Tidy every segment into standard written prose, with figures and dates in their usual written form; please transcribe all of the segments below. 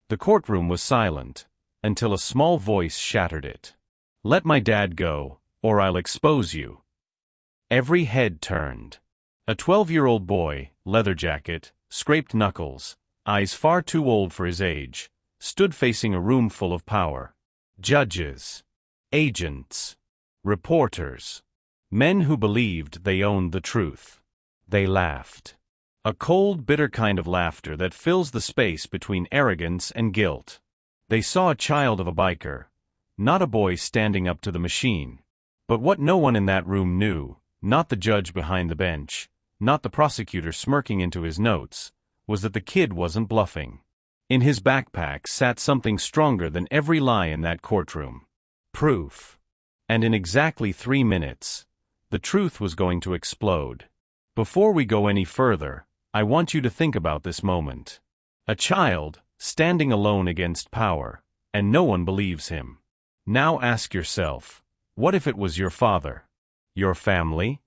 The courtroom was silent, until a small voice shattered it. "Let my dad go, or I'll expose you." Every head turned. A 12-year-old boy, leather jacket, scraped knuckles, eyes far too old for his age, stood facing a room full of power. Judges, agents, reporters, men who believed they owned the truth. They laughed. A cold, bitter kind of laughter that fills the space between arrogance and guilt. They saw a child of a biker, not a boy standing up to the machine. But what no one in that room knew, not the judge behind the bench, not the prosecutor smirking into his notes, was that the kid wasn't bluffing. In his backpack sat something stronger than every lie in that courtroom. Proof. And in exactly 3 minutes, the truth was going to explode. Before we go any further, I want you to think about this moment. A child, standing alone against power, and no one believes him. Now ask yourself, what if it was your father? Your family?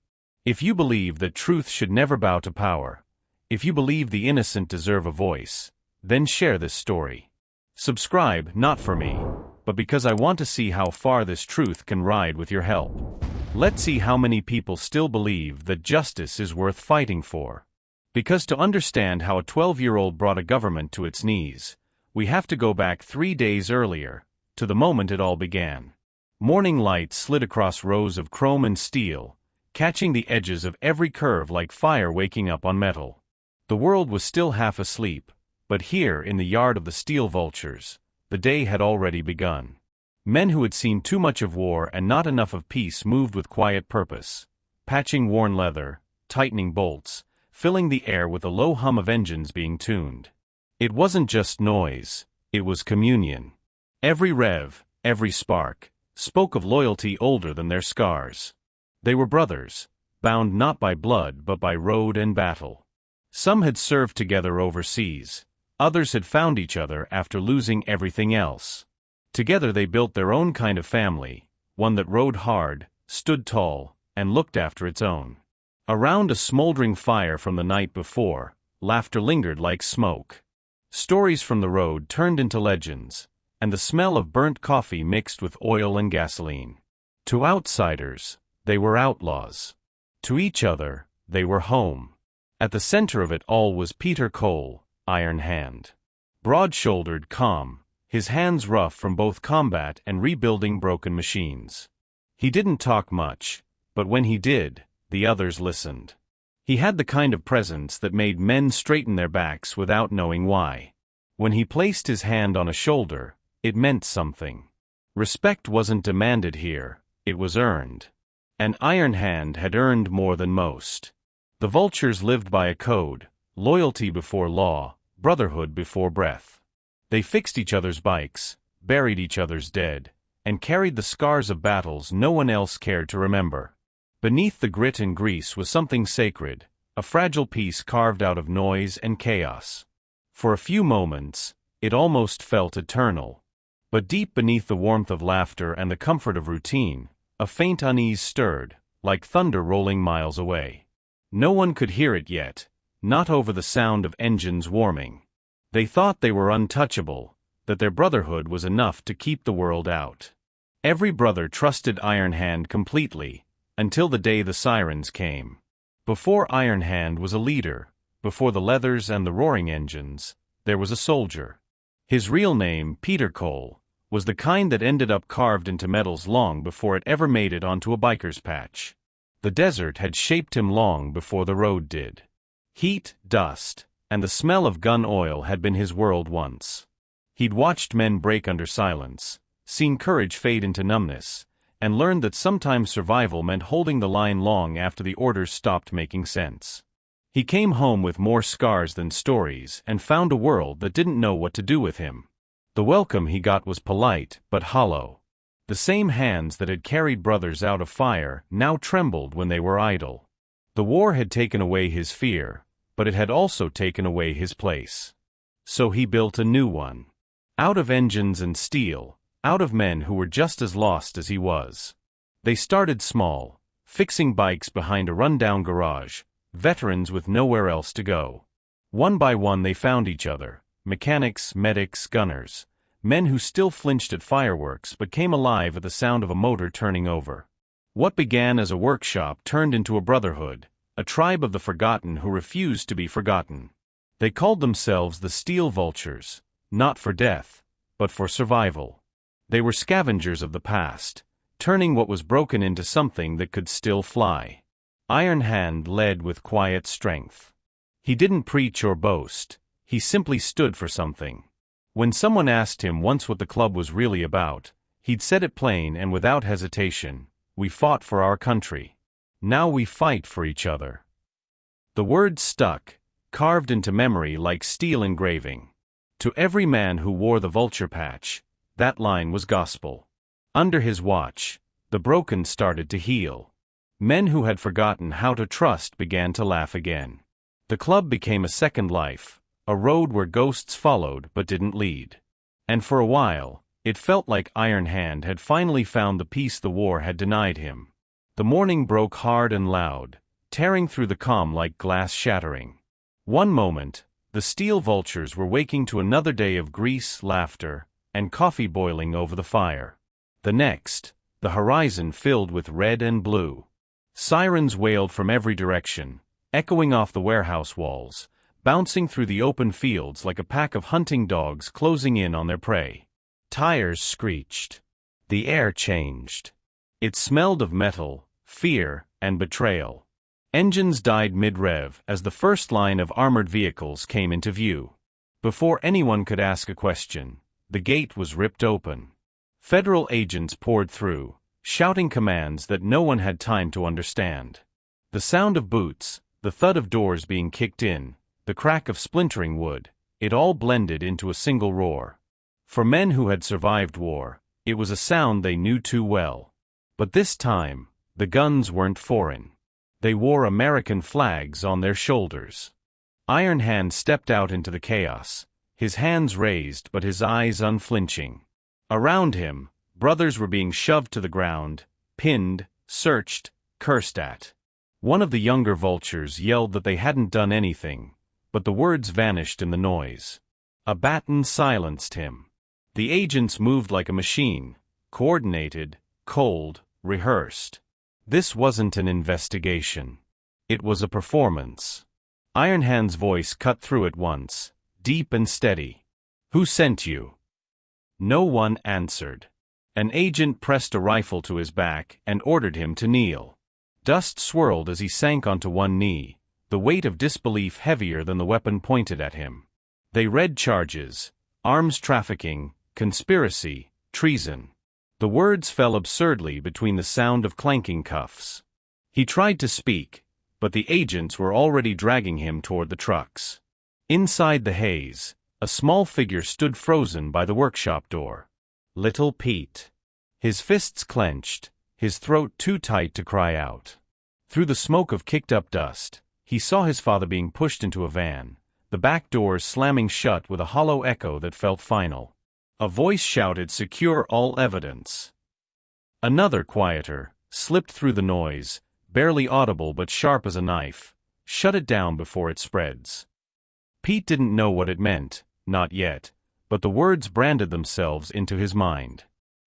If you believe that truth should never bow to power, if you believe the innocent deserve a voice, then share this story. Subscribe, not for me, but because I want to see how far this truth can ride with your help. Let's see how many people still believe that justice is worth fighting for. Because to understand how a 12-year-old brought a government to its knees, we have to go back 3 days earlier, to the moment it all began. Morning light slid across rows of chrome and steel, catching the edges of every curve like fire waking up on metal. The world was still half asleep, but here in the yard of the Steel Vultures, the day had already begun. Men who had seen too much of war and not enough of peace moved with quiet purpose, patching worn leather, tightening bolts, filling the air with a low hum of engines being tuned. It wasn't just noise, it was communion. Every rev, every spark, spoke of loyalty older than their scars. They were brothers, bound not by blood but by road and battle. Some had served together overseas, others had found each other after losing everything else. Together they built their own kind of family, one that rode hard, stood tall, and looked after its own. Around a smoldering fire from the night before, laughter lingered like smoke. Stories from the road turned into legends, and the smell of burnt coffee mixed with oil and gasoline. To outsiders, they were outlaws. To each other, they were home. At the center of it all was Peter Cole, Ironhand. Broad-shouldered, calm, his hands rough from both combat and rebuilding broken machines. He didn't talk much, but when he did, the others listened. He had the kind of presence that made men straighten their backs without knowing why. When he placed his hand on a shoulder, it meant something. Respect wasn't demanded here, it was earned. And Ironhand had earned more than most. The Vultures lived by a code, loyalty before law, brotherhood before breath. They fixed each other's bikes, buried each other's dead, and carried the scars of battles no one else cared to remember. Beneath the grit and grease was something sacred, a fragile piece carved out of noise and chaos. For a few moments, it almost felt eternal. But deep beneath the warmth of laughter and the comfort of routine, a faint unease stirred, like thunder rolling miles away. No one could hear it yet, not over the sound of engines warming. They thought they were untouchable, that their brotherhood was enough to keep the world out. Every brother trusted Ironhand completely, until the day the sirens came. Before Ironhand was a leader, before the leathers and the roaring engines, there was a soldier. His real name, Peter Cole, was the kind that ended up carved into metals long before it ever made it onto a biker's patch. The desert had shaped him long before the road did. Heat, dust, and the smell of gun oil had been his world once. He'd watched men break under silence, seen courage fade into numbness, and learned that sometimes survival meant holding the line long after the orders stopped making sense. He came home with more scars than stories and found a world that didn't know what to do with him. The welcome he got was polite but hollow. The same hands that had carried brothers out of fire now trembled when they were idle. The war had taken away his fear, but it had also taken away his place. So he built a new one. Out of engines and steel, out of men who were just as lost as he was. They started small, fixing bikes behind a rundown garage, veterans with nowhere else to go. One by one they found each other, mechanics, medics, gunners. Men who still flinched at fireworks but came alive at the sound of a motor turning over. What began as a workshop turned into a brotherhood, a tribe of the forgotten who refused to be forgotten. They called themselves the Steel Vultures, not for death, but for survival. They were scavengers of the past, turning what was broken into something that could still fly. Ironhand led with quiet strength. He didn't preach or boast, he simply stood for something. When someone asked him once what the club was really about, he'd said it plain and without hesitation: "We fought for our country. Now we fight for each other." The words stuck, carved into memory like steel engraving. To every man who wore the vulture patch, that line was gospel. Under his watch, the broken started to heal. Men who had forgotten how to trust began to laugh again. The club became a second life, a road where ghosts followed but didn't lead. And for a while, it felt like Ironhand had finally found the peace the war had denied him. The morning broke hard and loud, tearing through the calm like glass shattering. One moment, the Steel Vultures were waking to another day of grease, laughter, and coffee boiling over the fire. The next, the horizon filled with red and blue. Sirens wailed from every direction, echoing off the warehouse walls, bouncing through the open fields like a pack of hunting dogs closing in on their prey. Tires screeched. The air changed. It smelled of metal, fear, and betrayal. Engines died mid-rev as the first line of armored vehicles came into view. Before anyone could ask a question, the gate was ripped open. Federal agents poured through, shouting commands that no one had time to understand. The sound of boots, the thud of doors being kicked in, the crack of splintering wood, it all blended into a single roar. For men who had survived war, it was a sound they knew too well. But this time, the guns weren't foreign. They wore American flags on their shoulders. Ironhand stepped out into the chaos, his hands raised but his eyes unflinching. Around him, brothers were being shoved to the ground, pinned, searched, cursed at. One of the younger vultures yelled that they hadn't done anything, but the words vanished in the noise. A baton silenced him. The agents moved like a machine, coordinated, cold, rehearsed. This wasn't an investigation. It was a performance. Ironhand's voice cut through at once, deep and steady. "Who sent you?" No one answered. An agent pressed a rifle to his back and ordered him to kneel. Dust swirled as he sank onto one knee, the weight of disbelief heavier than the weapon pointed at him. They read charges: arms trafficking, conspiracy, treason. The words fell absurdly between the sound of clanking cuffs. He tried to speak, but the agents were already dragging him toward the trucks. Inside the haze, a small figure stood frozen by the workshop door. Little Pete. His fists clenched, his throat too tight to cry out. Through the smoke of kicked-up dust, he saw his father being pushed into a van, the back doors slamming shut with a hollow echo that felt final. A voice shouted, "Secure all evidence." Another, quieter, slipped through the noise, barely audible but sharp as a knife: "Shut it down before it spreads." Pete didn't know what it meant, not yet, but the words branded themselves into his mind.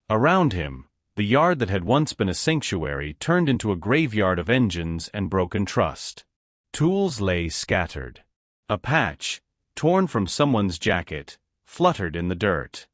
Around him, the yard that had once been a sanctuary turned into a graveyard of engines and broken trust. Tools lay scattered. A patch, torn from someone's jacket, fluttered in the dirt.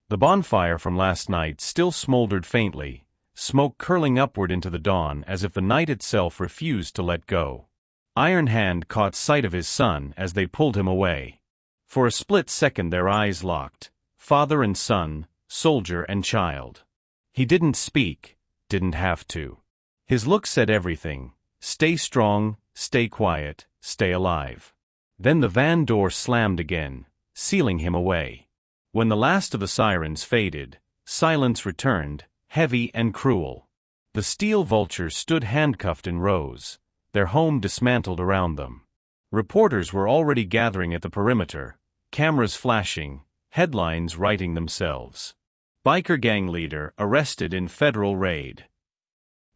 The bonfire from last night still smoldered faintly, smoke curling upward into the dawn as if the night itself refused to let go. Ironhand caught sight of his son as they pulled him away. For a split second their eyes locked, father and son, soldier and child. He didn't speak, didn't have to. His look said everything: stay strong, stay quiet, stay alive. Then the van door slammed again, sealing him away. When the last of the sirens faded, silence returned, heavy and cruel. The Steel Vultures stood handcuffed in rows, their home dismantled around them. Reporters were already gathering at the perimeter, cameras flashing, headlines writing themselves. Biker gang leader arrested in federal raid.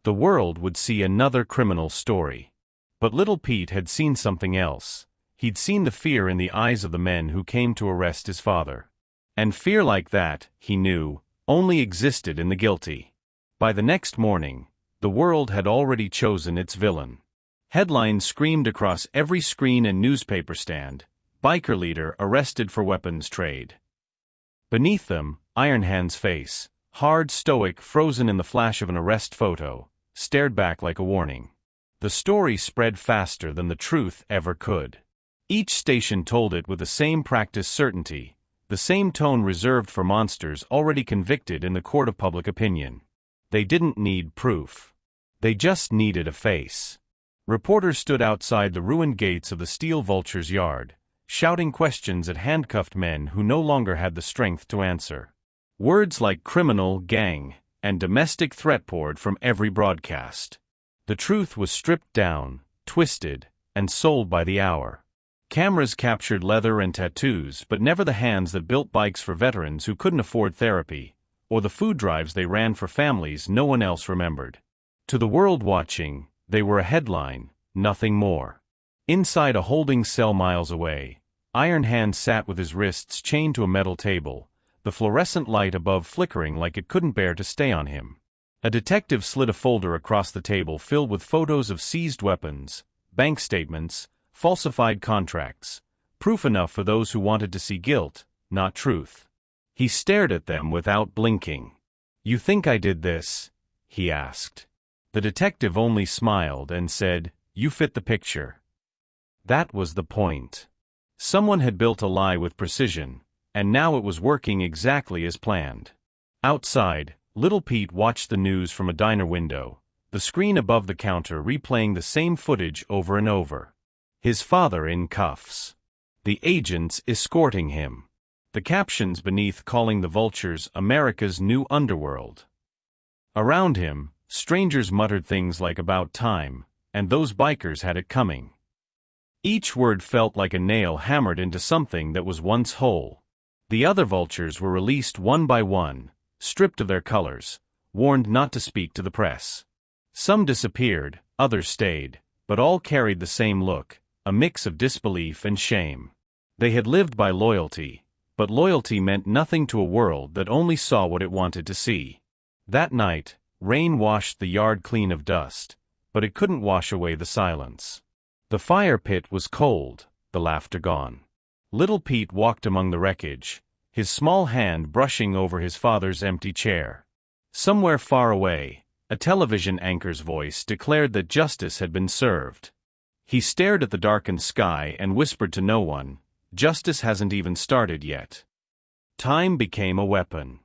The world would see another criminal story. But little Pete had seen something else. He'd seen the fear in the eyes of the men who came to arrest his father. And fear like that, he knew, only existed in the guilty. By the next morning, the world had already chosen its villain. Headlines screamed across every screen and newspaper stand, "Biker leader arrested for weapons trade." Beneath them, Ironhand's face, hard, stoic, frozen in the flash of an arrest photo, stared back like a warning. The story spread faster than the truth ever could. Each station told it with the same practiced certainty, the same tone reserved for monsters already convicted in the court of public opinion. They didn't need proof. They just needed a face. Reporters stood outside the ruined gates of the Steel Vultures' yard, shouting questions at handcuffed men who no longer had the strength to answer. Words like criminal, gang, and domestic threat poured from every broadcast. The truth was stripped down, twisted, and sold by the hour. Cameras captured leather and tattoos, but never the hands that built bikes for veterans who couldn't afford therapy, or the food drives they ran for families no one else remembered. To the world watching, they were a headline, nothing more. Inside a holding cell miles away, Ironhand sat with his wrists chained to a metal table, the fluorescent light above flickering like it couldn't bear to stay on him. A detective slid a folder across the table filled with photos of seized weapons, bank statements, falsified contracts, proof enough for those who wanted to see guilt, not truth. He stared at them without blinking. "You think I did this?" he asked. The detective only smiled and said, "You fit the picture." That was the point. Someone had built a lie with precision, and now it was working exactly as planned. Outside, little Pete watched the news from a diner window, the screen above the counter replaying the same footage over and over. His father in cuffs. The agents escorting him. The captions beneath calling the Vultures America's new underworld. Around him, strangers muttered things like "about time," and "those bikers had it coming." Each word felt like a nail hammered into something that was once whole. The other Vultures were released one by one, stripped of their colors, warned not to speak to the press. Some disappeared, others stayed, but all carried the same look, a mix of disbelief and shame. They had lived by loyalty, but loyalty meant nothing to a world that only saw what it wanted to see. That night, rain washed the yard clean of dust, but it couldn't wash away the silence. The fire pit was cold, the laughter gone. Little Pete walked among the wreckage, his small hand brushing over his father's empty chair. Somewhere far away, a television anchor's voice declared that justice had been served. He stared at the darkened sky and whispered to no one, "Justice hasn't even started yet." Time became a weapon.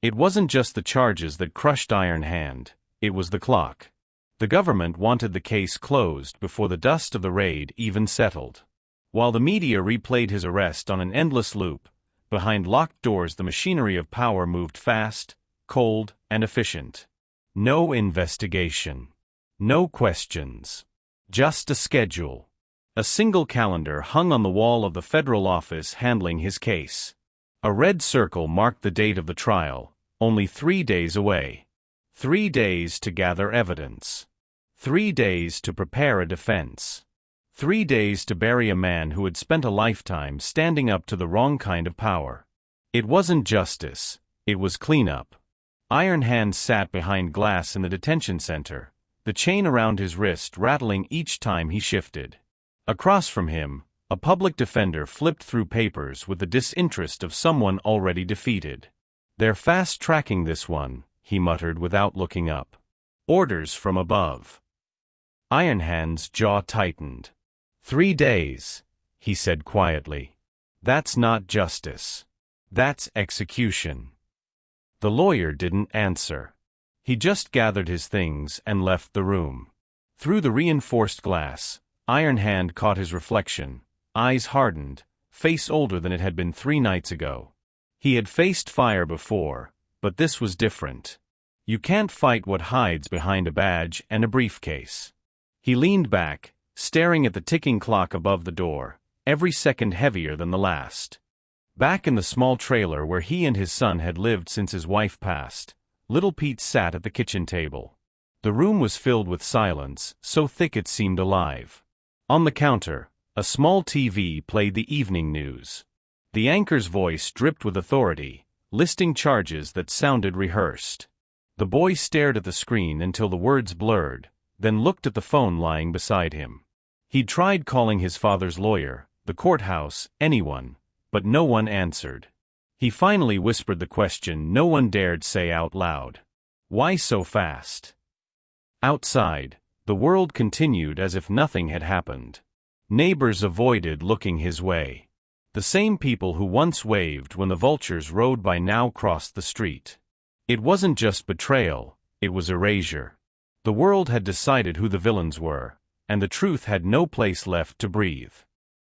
It wasn't just the charges that crushed Ironhand, it was the clock. The government wanted the case closed before the dust of the raid even settled. While the media replayed his arrest on an endless loop, behind locked doors the machinery of power moved fast, cold, and efficient. No investigation. No questions. Just a schedule. A single calendar hung on the wall of the federal office handling his case. A red circle marked the date of the trial, only 3 days away. 3 days to gather evidence. 3 days to prepare a defense. 3 days to bury a man who had spent a lifetime standing up to the wrong kind of power. It wasn't justice, it was cleanup. Ironhand sat behind glass in the detention center, the chain around his wrist rattling each time he shifted. Across from him, a public defender flipped through papers with the disinterest of someone already defeated. "They're fast-tracking this one," he muttered without looking up. "Orders from above." Ironhand's jaw tightened. 3 days, he said quietly. "That's not justice. That's execution." The lawyer didn't answer. He just gathered his things and left the room. Through the reinforced glass, Ironhand caught his reflection, eyes hardened, face older than it had been 3 nights ago. He had faced fire before, but this was different. You can't fight what hides behind a badge and a briefcase. He leaned back, staring at the ticking clock above the door, every second heavier than the last. Back in the small trailer where he and his son had lived since his wife passed, little Pete sat at the kitchen table. The room was filled with silence, so thick it seemed alive. On the counter, A small TV played the evening news. The anchor's voice dripped with authority, listing charges that sounded rehearsed. The boy stared at the screen until the words blurred, then looked at the phone lying beside him. He'd tried calling his father's lawyer, the courthouse, anyone, but no one answered. He finally whispered the question no one dared say out loud. Why so fast? Outside, the world continued as if nothing had happened. Neighbors avoided looking his way. The same people who once waved when the vultures rode by now crossed the street. It wasn't just betrayal, it was erasure. The world had decided who the villains were, and the truth had no place left to breathe.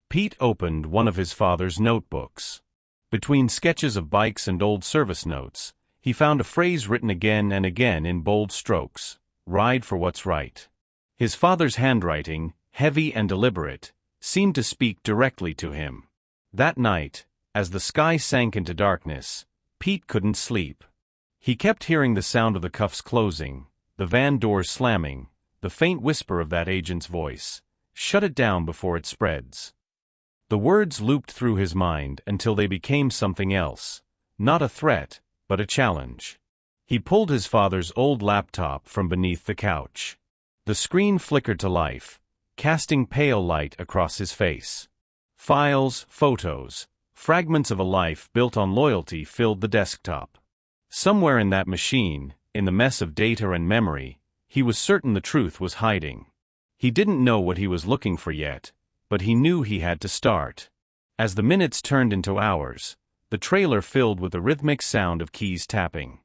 Pete opened one of his father's notebooks. Between sketches of bikes and old service notes, he found a phrase written again and again in bold strokes: "Ride for what's right." His father's handwriting, heavy and deliberate, seemed to speak directly to him. That night, as the sky sank into darkness, Pete couldn't sleep. He kept hearing the sound of the cuffs closing, the van doors slamming, the faint whisper of that agent's voice, "Shut it down before it spreads." The words looped through his mind until they became something else, not a threat, but a challenge. He pulled his father's old laptop from beneath the couch. The screen flickered to life, casting pale light across his face. Files, photos, fragments of a life built on loyalty filled the desktop. Somewhere in that machine, in the mess of data and memory, he was certain the truth was hiding. He didn't know what he was looking for yet, but he knew he had to start. As the minutes turned into hours, the trailer filled with the rhythmic sound of keys tapping.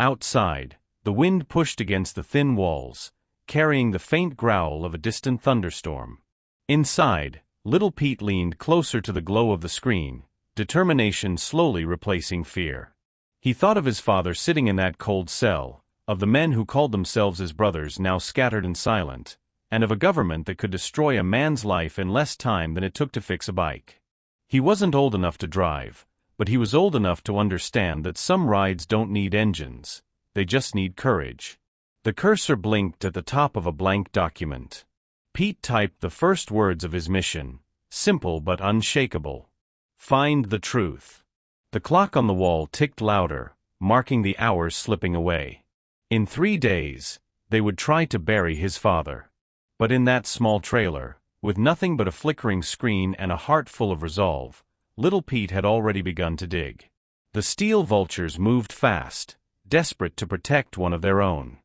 Outside, the wind pushed against the thin walls, carrying the faint growl of a distant thunderstorm. Inside, little Pete leaned closer to the glow of the screen, determination slowly replacing fear. He thought of his father sitting in that cold cell, of the men who called themselves his brothers now scattered and silent, and of a government that could destroy a man's life in less time than it took to fix a bike. He wasn't old enough to drive, but he was old enough to understand that some rides don't need engines, they just need courage. The cursor blinked at the top of a blank document. Pete typed the first words of his mission, simple but unshakable. Find the truth. The clock on the wall ticked louder, marking the hours slipping away. In 3 days, they would try to bury his father. But in that small trailer, with nothing but a flickering screen and a heart full of resolve, little Pete had already begun to dig. The Steel Vultures moved fast, desperate to protect one of their own.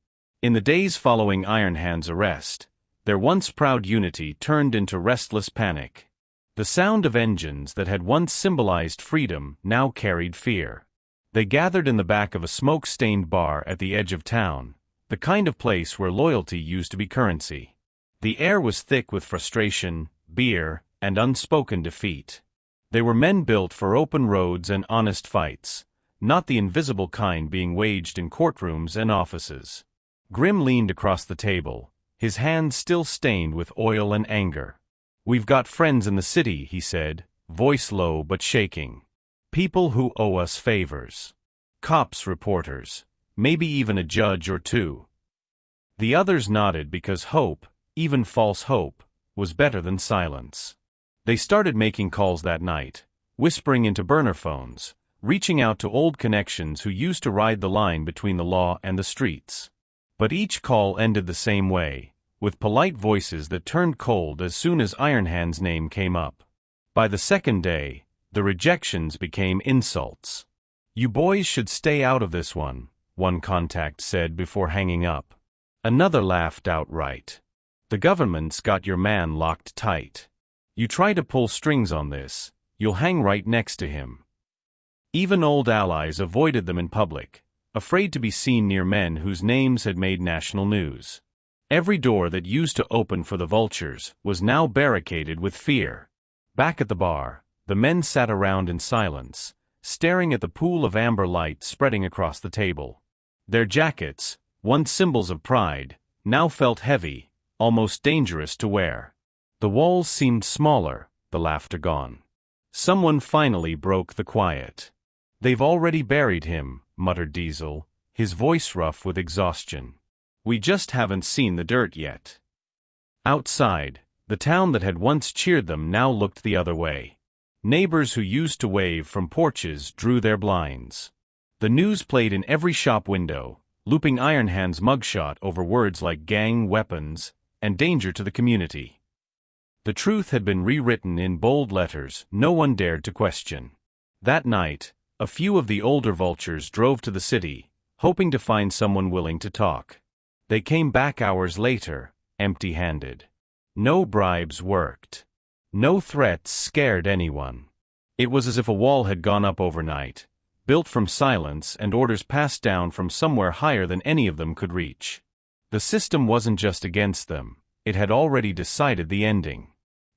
In the days following Ironhand's arrest, their once proud unity turned into restless panic. The sound of engines that had once symbolized freedom now carried fear. They gathered in the back of a smoke-stained bar at the edge of town, the kind of place where loyalty used to be currency. The air was thick with frustration, beer, and unspoken defeat. They were men built for open roads and honest fights, not the invisible kind being waged in courtrooms and offices. Grim leaned across the table, his hands still stained with oil and anger. "We've got friends in the city," he said, voice low but shaking. "People who owe us favors. Cops, reporters, maybe even a judge or two." The others nodded because hope, even false hope, was better than silence. They started making calls that night, whispering into burner phones, reaching out to old connections who used to ride the line between the law and the streets. But each call ended the same way, with polite voices that turned cold as soon as Ironhand's name came up. By the second day, the rejections became insults. "You boys should stay out of this one," one contact said before hanging up. Another laughed outright. "The government's got your man locked tight. You try to pull strings on this, you'll hang right next to him." Even old allies avoided them in public, afraid to be seen near men whose names had made national news. Every door that used to open for the vultures was now barricaded with fear. Back at the bar, the men sat around in silence, staring at the pool of amber light spreading across the table. Their jackets, once symbols of pride, now felt heavy, almost dangerous to wear. The walls seemed smaller, the laughter gone. Someone finally broke the quiet. "They've already buried him," muttered Diesel, his voice rough with exhaustion. "We just haven't seen the dirt yet." Outside, The town that had once cheered them now looked the other way. Neighbors who used to wave from porches drew their blinds. The news played in every shop window, looping Ironhand's mugshot over words like gang, weapons, and danger to the community. The truth had been rewritten in bold letters no one dared to question. That night, a few of the older vultures drove to the city, hoping to find someone willing to talk. They came back hours later, empty-handed. No bribes worked. No threats scared anyone. It was as if a wall had gone up overnight, built from silence and orders passed down from somewhere higher than any of them could reach. The system wasn't just against them, it had already decided the ending.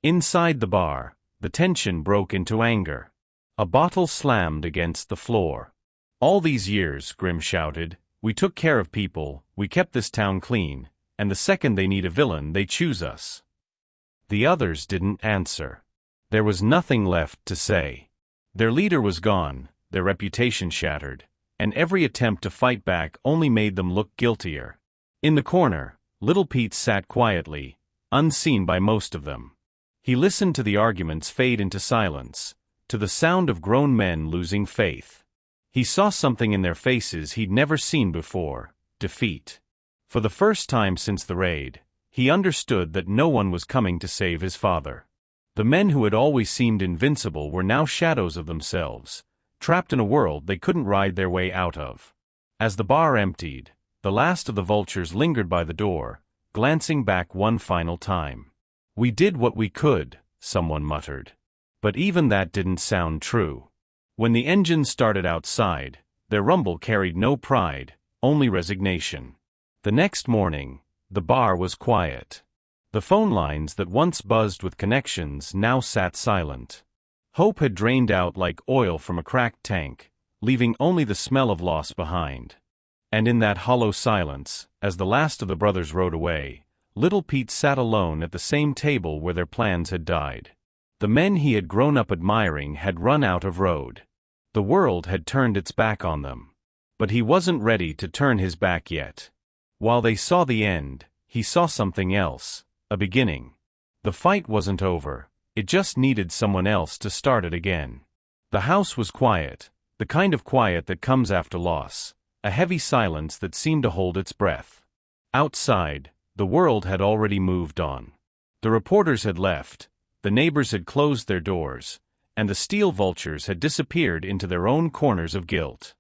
Inside the bar, the tension broke into anger. A bottle slammed against the floor. "All these years," Grim shouted, "we took care of people, we kept this town clean, and the second they need a villain they choose us." The others didn't answer. There was nothing left to say. Their leader was gone, their reputation shattered, and every attempt to fight back only made them look guiltier. In the corner, little Pete sat quietly, unseen by most of them. He listened to the arguments fade into silence, to the sound of grown men losing faith. He saw something in their faces he'd never seen before: defeat. For the first time since the raid, he understood that no one was coming to save his father. The men who had always seemed invincible were now shadows of themselves, trapped in a world they couldn't ride their way out of. As the bar emptied, the last of the vultures lingered by the door, glancing back one final time. "We did what we could," someone muttered. But even that didn't sound true. When the engines started outside, their rumble carried no pride, only resignation. The next morning, the bar was quiet. The phone lines that once buzzed with connections now sat silent. Hope had drained out like oil from a cracked tank, leaving only the smell of loss behind. And in that hollow silence, as the last of the brothers rode away, little Pete sat alone at the same table where their plans had died. The men he had grown up admiring had run out of road. The world had turned its back on them. But he wasn't ready to turn his back yet. While they saw the end, he saw something else, a beginning. The fight wasn't over, it just needed someone else to start it again. The house was quiet, the kind of quiet that comes after loss, a heavy silence that seemed to hold its breath. Outside, the world had already moved on. The reporters had left, the neighbors had closed their doors, and the Steel Vultures had disappeared into their own corners of guilt.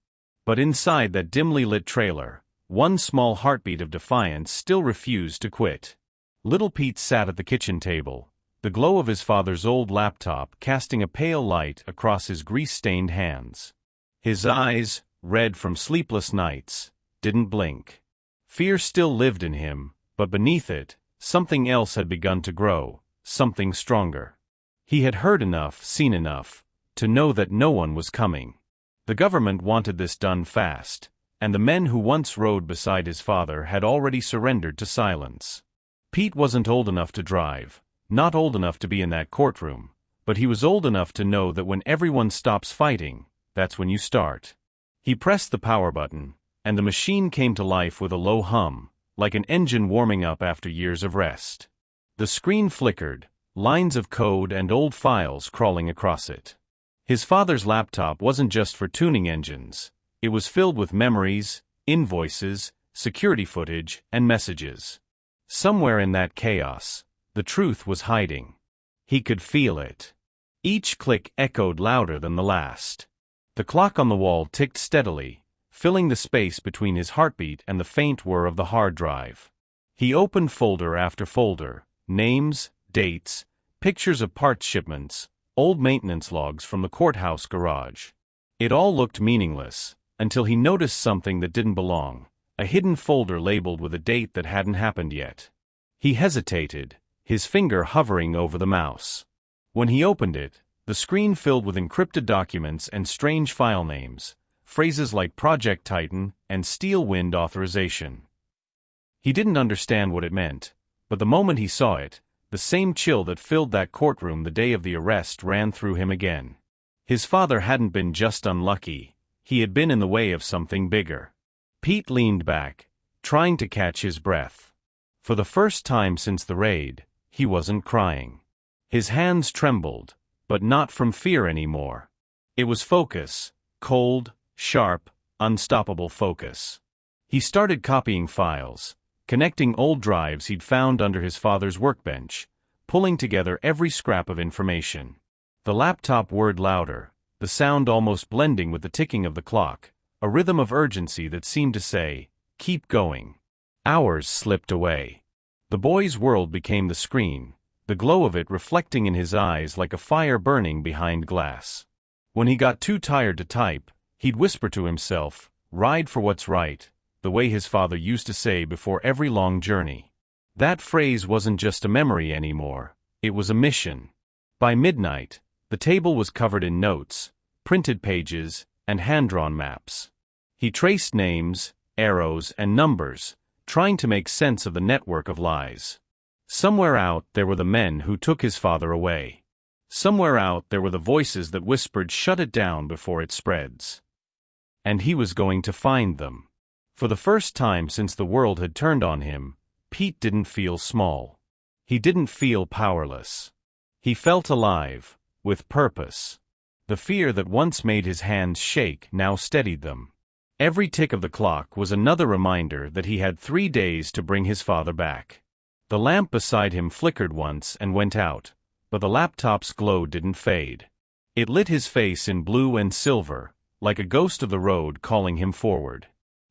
But inside that dimly lit trailer, one small heartbeat of defiance still refused to quit. Little Pete sat at the kitchen table, the glow of his father's old laptop casting a pale light across his grease-stained hands. His eyes, red from sleepless nights, didn't blink. Fear still lived in him, but beneath it, something else had begun to grow, something stronger. He had heard enough, seen enough, to know that no one was coming. The government wanted this done fast, and the men who once rode beside his father had already surrendered to silence. Pete wasn't old enough to drive, not old enough to be in that courtroom, but he was old enough to know that when everyone stops fighting, that's when you start. He pressed the power button, and the machine came to life with a low hum, like an engine warming up after years of rest. The screen flickered, lines of code and old files crawling across it. His father's laptop wasn't just for tuning engines. It was filled with memories, invoices, security footage, and messages. Somewhere in that chaos, the truth was hiding. He could feel it. Each click echoed louder than the last. The clock on the wall ticked steadily, filling the space between his heartbeat and the faint whir of the hard drive. He opened folder after folder, names, dates, pictures of parts shipments, old maintenance logs from the courthouse garage. It all looked meaningless, until he noticed something that didn't belong, a hidden folder labeled with a date that hadn't happened yet. He hesitated, his finger hovering over the mouse. When he opened it, the screen filled with encrypted documents and strange file names, phrases like Project Titan and Steel Wind Authorization. He didn't understand what it meant, but the moment he saw it, the same chill that filled that courtroom the day of the arrest ran through him again. His father hadn't been just unlucky, he had been in the way of something bigger. Pete leaned back, trying to catch his breath. For the first time since the raid, he wasn't crying. His hands trembled, but not from fear anymore. It was focus, cold, sharp, unstoppable focus. He started copying files, connecting old drives he'd found under his father's workbench, pulling together every scrap of information. The laptop whirred louder, the sound almost blending with the ticking of the clock, a rhythm of urgency that seemed to say, "Keep going." Hours slipped away. The boy's world became the screen, the glow of it reflecting in his eyes like a fire burning behind glass. When he got too tired to type, he'd whisper to himself, "Ride for what's right," the way his father used to say before every long journey. That phrase wasn't just a memory anymore, it was a mission. By midnight, the table was covered in notes, printed pages, and hand-drawn maps. He traced names, arrows, and numbers, trying to make sense of the network of lies. Somewhere out there were the men who took his father away. Somewhere out there were the voices that whispered, "Shut it down before it spreads." And he was going to find them. For the first time since the world had turned on him, Pete didn't feel small. He didn't feel powerless. He felt alive, with purpose. The fear that once made his hands shake now steadied them. Every tick of the clock was another reminder that he had 3 days to bring his father back. The lamp beside him flickered once and went out, but the laptop's glow didn't fade. It lit his face in blue and silver, like a ghost of the road calling him forward.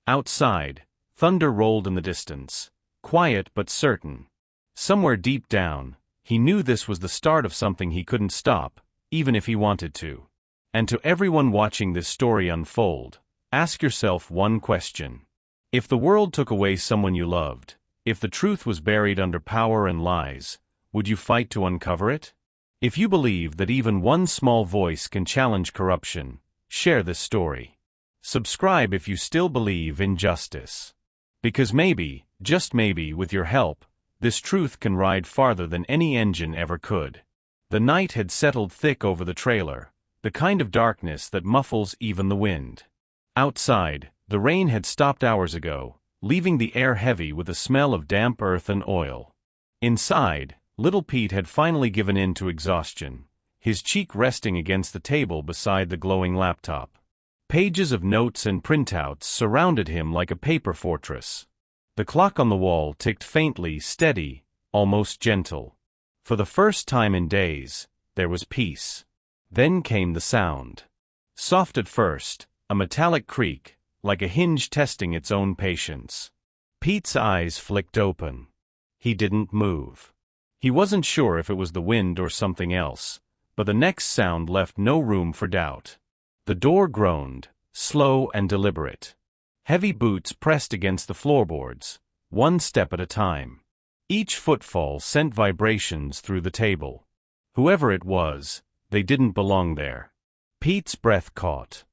Outside, thunder rolled in the distance, quiet but certain. Somewhere deep down, he knew this was the start of something he couldn't stop, even if he wanted to. And to everyone watching this story unfold, ask yourself one question. If the world took away someone you loved, if the truth was buried under power and lies, would you fight to uncover it? If you believe that even one small voice can challenge corruption, share this story. Subscribe if you still believe in justice. Because maybe, just maybe with your help, this truth can ride farther than any engine ever could. The night had settled thick over the trailer, the kind of darkness that muffles even the wind. Outside, the rain had stopped hours ago, leaving the air heavy with the smell of damp earth and oil. Inside, little Pete had finally given in to exhaustion, his cheek resting against the table beside the glowing laptop. Pages of notes and printouts surrounded him like a paper fortress. The clock on the wall ticked faintly, steady, almost gentle. For the first time in days, there was peace. Then came the sound. Soft at first, a metallic creak, like a hinge testing its own patience. Pete's eyes flicked open. He didn't move. He wasn't sure if it was the wind or something else, but the next sound left no room for doubt. The door groaned, slow and deliberate. Heavy boots pressed against the floorboards, one step at a time. Each footfall sent vibrations through the table. Whoever it was, they didn't belong there. Pete's breath caught.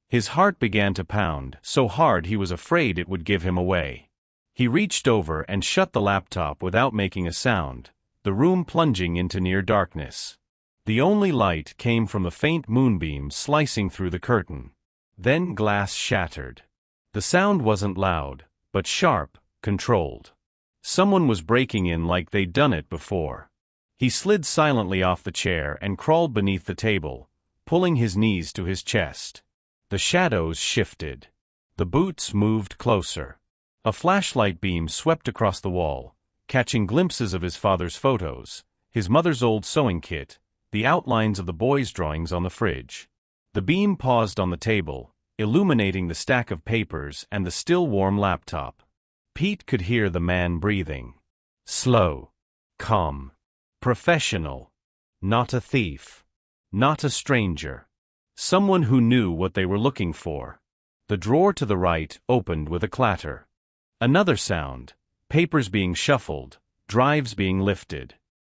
His heart began to pound, so hard he was afraid it would give him away. He reached over and shut the laptop without making a sound, the room plunging into near darkness. The only light came from the faint moonbeam slicing through the curtain. Then glass shattered. The sound wasn't loud, but sharp, controlled. Someone was breaking in like they'd done it before. He slid silently off the chair and crawled beneath the table, pulling his knees to his chest. The shadows shifted. The boots moved closer. A flashlight beam swept across the wall, catching glimpses of his father's photos, his mother's old sewing kit, the outlines of the boys' drawings on the fridge. The beam paused on the table, illuminating the stack of papers and the still warm laptop. Pete could hear the man breathing. Slow. Calm. Professional. Not a thief. Not a stranger. Someone who knew what they were looking for. The drawer to the right opened with a clatter. Another sound. Papers being shuffled, drives being lifted.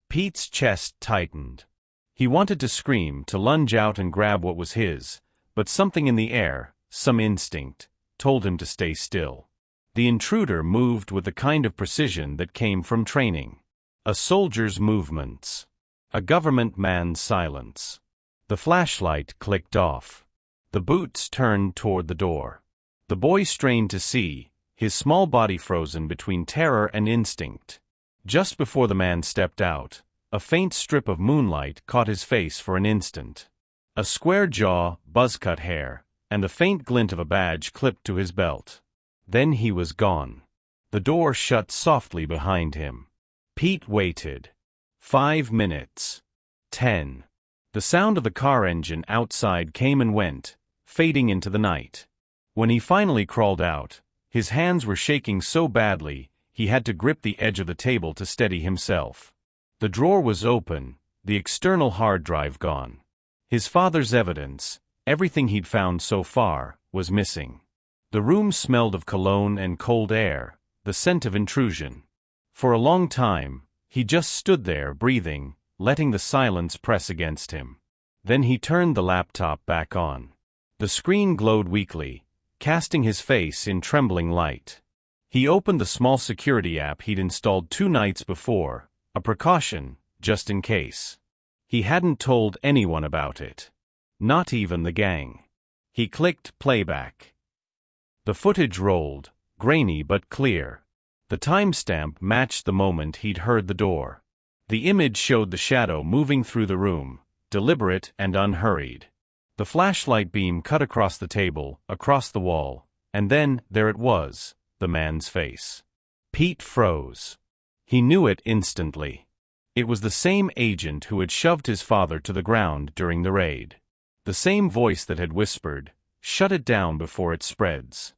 Pete's chest tightened. He wanted to scream, to lunge out and grab what was his, but something in the air, some instinct, told him to stay still. The intruder moved with the kind of precision that came from training. A soldier's movements. A government man's silence. The flashlight clicked off. The boots turned toward the door. The boy strained to see, his small body frozen between terror and instinct. Just before the man stepped out, a faint strip of moonlight caught his face for an instant. A square jaw, buzz-cut hair, and the faint glint of a badge clipped to his belt. Then he was gone. The door shut softly behind him. Pete waited. 5 minutes. 10. The sound of the car engine outside came and went, fading into the night. When he finally crawled out, his hands were shaking so badly, he had to grip the edge of the table to steady himself. The drawer was open, the external hard drive gone. His father's evidence, everything he'd found so far, was missing. The room smelled of cologne and cold air, the scent of intrusion. For a long time, he just stood there breathing, letting the silence press against him. Then he turned the laptop back on. The screen glowed weakly, casting his face in trembling light. He opened the small security app he'd installed 2 nights before, a precaution, just in case. He hadn't told anyone about it. Not even the gang. He clicked playback. The footage rolled, grainy but clear. The timestamp matched the moment he'd heard the door. The image showed the shadow moving through the room, deliberate and unhurried. The flashlight beam cut across the table, across the wall, and then, there it was, the man's face. Pete froze. He knew it instantly. It was the same agent who had shoved his father to the ground during the raid. The same voice that had whispered, "Shut it down before it spreads."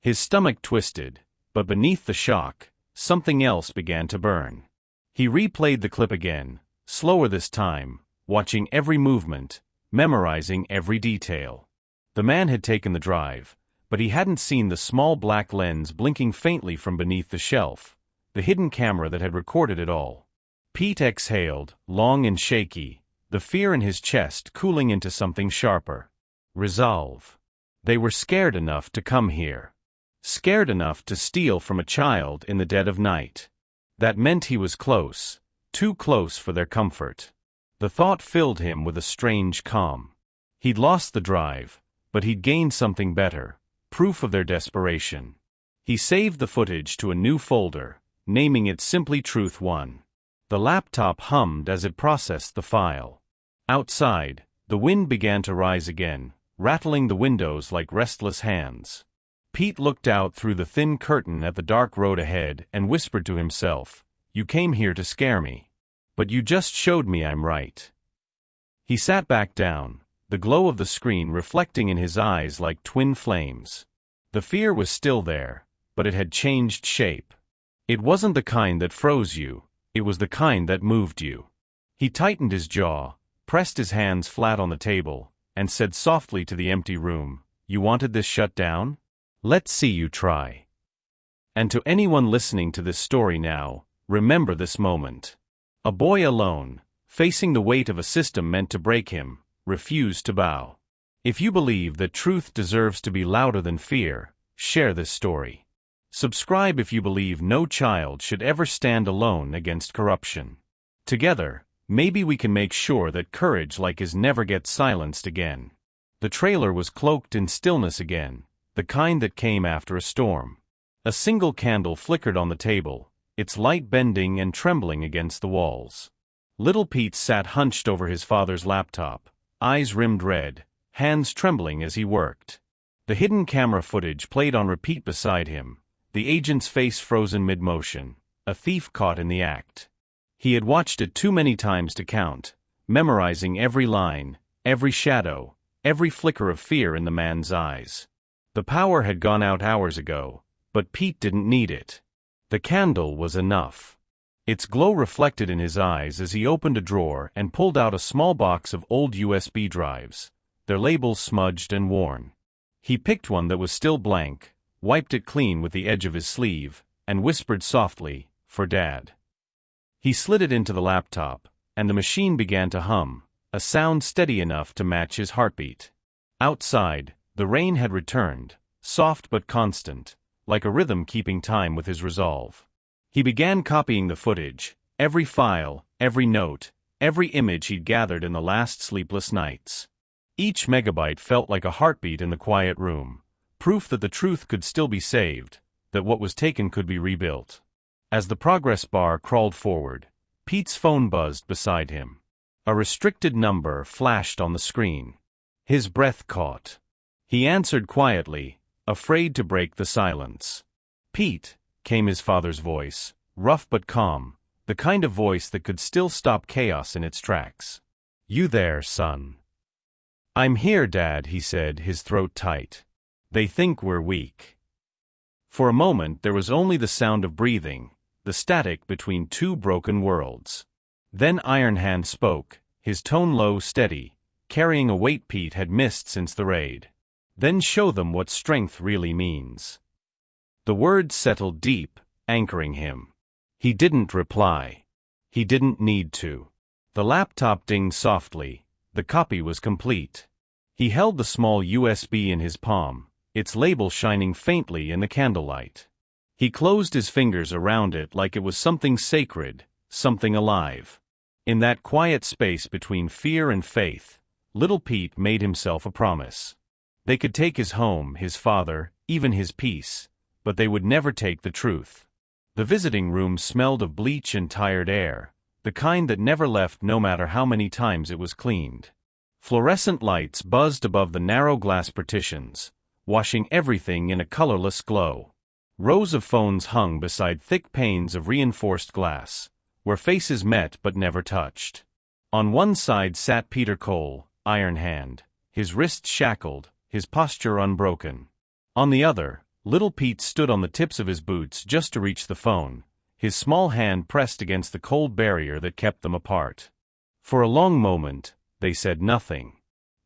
His stomach twisted, but beneath the shock, something else began to burn. He replayed the clip again, slower this time, watching every movement, memorizing every detail. The man had taken the drive, but he hadn't seen the small black lens blinking faintly from beneath the shelf, the hidden camera that had recorded it all. Pete exhaled, long and shaky, the fear in his chest cooling into something sharper. Resolve. They were scared enough to come here. Scared enough to steal from a child in the dead of night. That meant he was close, too close for their comfort. The thought filled him with a strange calm. He'd lost the drive, but he'd gained something better, proof of their desperation. He saved the footage to a new folder, naming it simply Truth 1. The laptop hummed as it processed the file. Outside, the wind began to rise again, rattling the windows like restless hands. Pete looked out through the thin curtain at the dark road ahead and whispered to himself, "You came here to scare me. But you just showed me I'm right." He sat back down, the glow of the screen reflecting in his eyes like twin flames. The fear was still there, but it had changed shape. It wasn't the kind that froze you, it was the kind that moved you. He tightened his jaw, pressed his hands flat on the table, and said softly to the empty room, "You wanted this shut down? Let's see you try." And to anyone listening to this story now, remember this moment. A boy alone, facing the weight of a system meant to break him, refused to bow. If you believe that truth deserves to be louder than fear, share this story. Subscribe if you believe no child should ever stand alone against corruption. Together, maybe we can make sure that courage like his never gets silenced again. The trailer was cloaked in stillness again, the kind that came after a storm. A single candle flickered on the table, its light bending and trembling against the walls. Little Pete sat hunched over his father's laptop, eyes rimmed red, hands trembling as he worked. The hidden camera footage played on repeat beside him, the agent's face frozen mid-motion, a thief caught in the act. He had watched it too many times to count, memorizing every line, every shadow, every flicker of fear in the man's eyes. The power had gone out hours ago, but Pete didn't need it. The candle was enough. Its glow reflected in his eyes as he opened a drawer and pulled out a small box of old USB drives, their labels smudged and worn. He picked one that was still blank, wiped it clean with the edge of his sleeve, and whispered softly, "For Dad." He slid it into the laptop, and the machine began to hum, a sound steady enough to match his heartbeat. Outside, the rain had returned, soft but constant, like a rhythm keeping time with his resolve. He began copying the footage, every file, every note, every image he'd gathered in the last sleepless nights. Each megabyte felt like a heartbeat in the quiet room, proof that the truth could still be saved, that what was taken could be rebuilt. As the progress bar crawled forward, Pete's phone buzzed beside him. A restricted number flashed on the screen. His breath caught. He answered quietly, afraid to break the silence. "Pete," came his father's voice, rough but calm, the kind of voice that could still stop chaos in its tracks. "You there, son?" "I'm here, Dad," he said, his throat tight. "They think we're weak." For a moment there was only the sound of breathing, the static between two broken worlds. Then Ironhand spoke, his tone low, steady, carrying a weight Pete had missed since the raid. "Then show them what strength really means." The words settled deep, anchoring him. He didn't reply. He didn't need to. The laptop dinged softly. The copy was complete. He held the small USB in his palm, its label shining faintly in the candlelight. He closed his fingers around it like it was something sacred, something alive. In that quiet space between fear and faith, little Pete made himself a promise. They could take his home, his father, even his peace, but they would never take the truth. The visiting room smelled of bleach and tired air, the kind that never left no matter how many times it was cleaned. Fluorescent lights buzzed above the narrow glass partitions, washing everything in a colorless glow. Rows of phones hung beside thick panes of reinforced glass, where faces met but never touched. On one side sat Peter Cole, Ironhand, his wrists shackled, his posture unbroken. On the other, little Pete stood on the tips of his boots just to reach the phone, his small hand pressed against the cold barrier that kept them apart. For a long moment, they said nothing.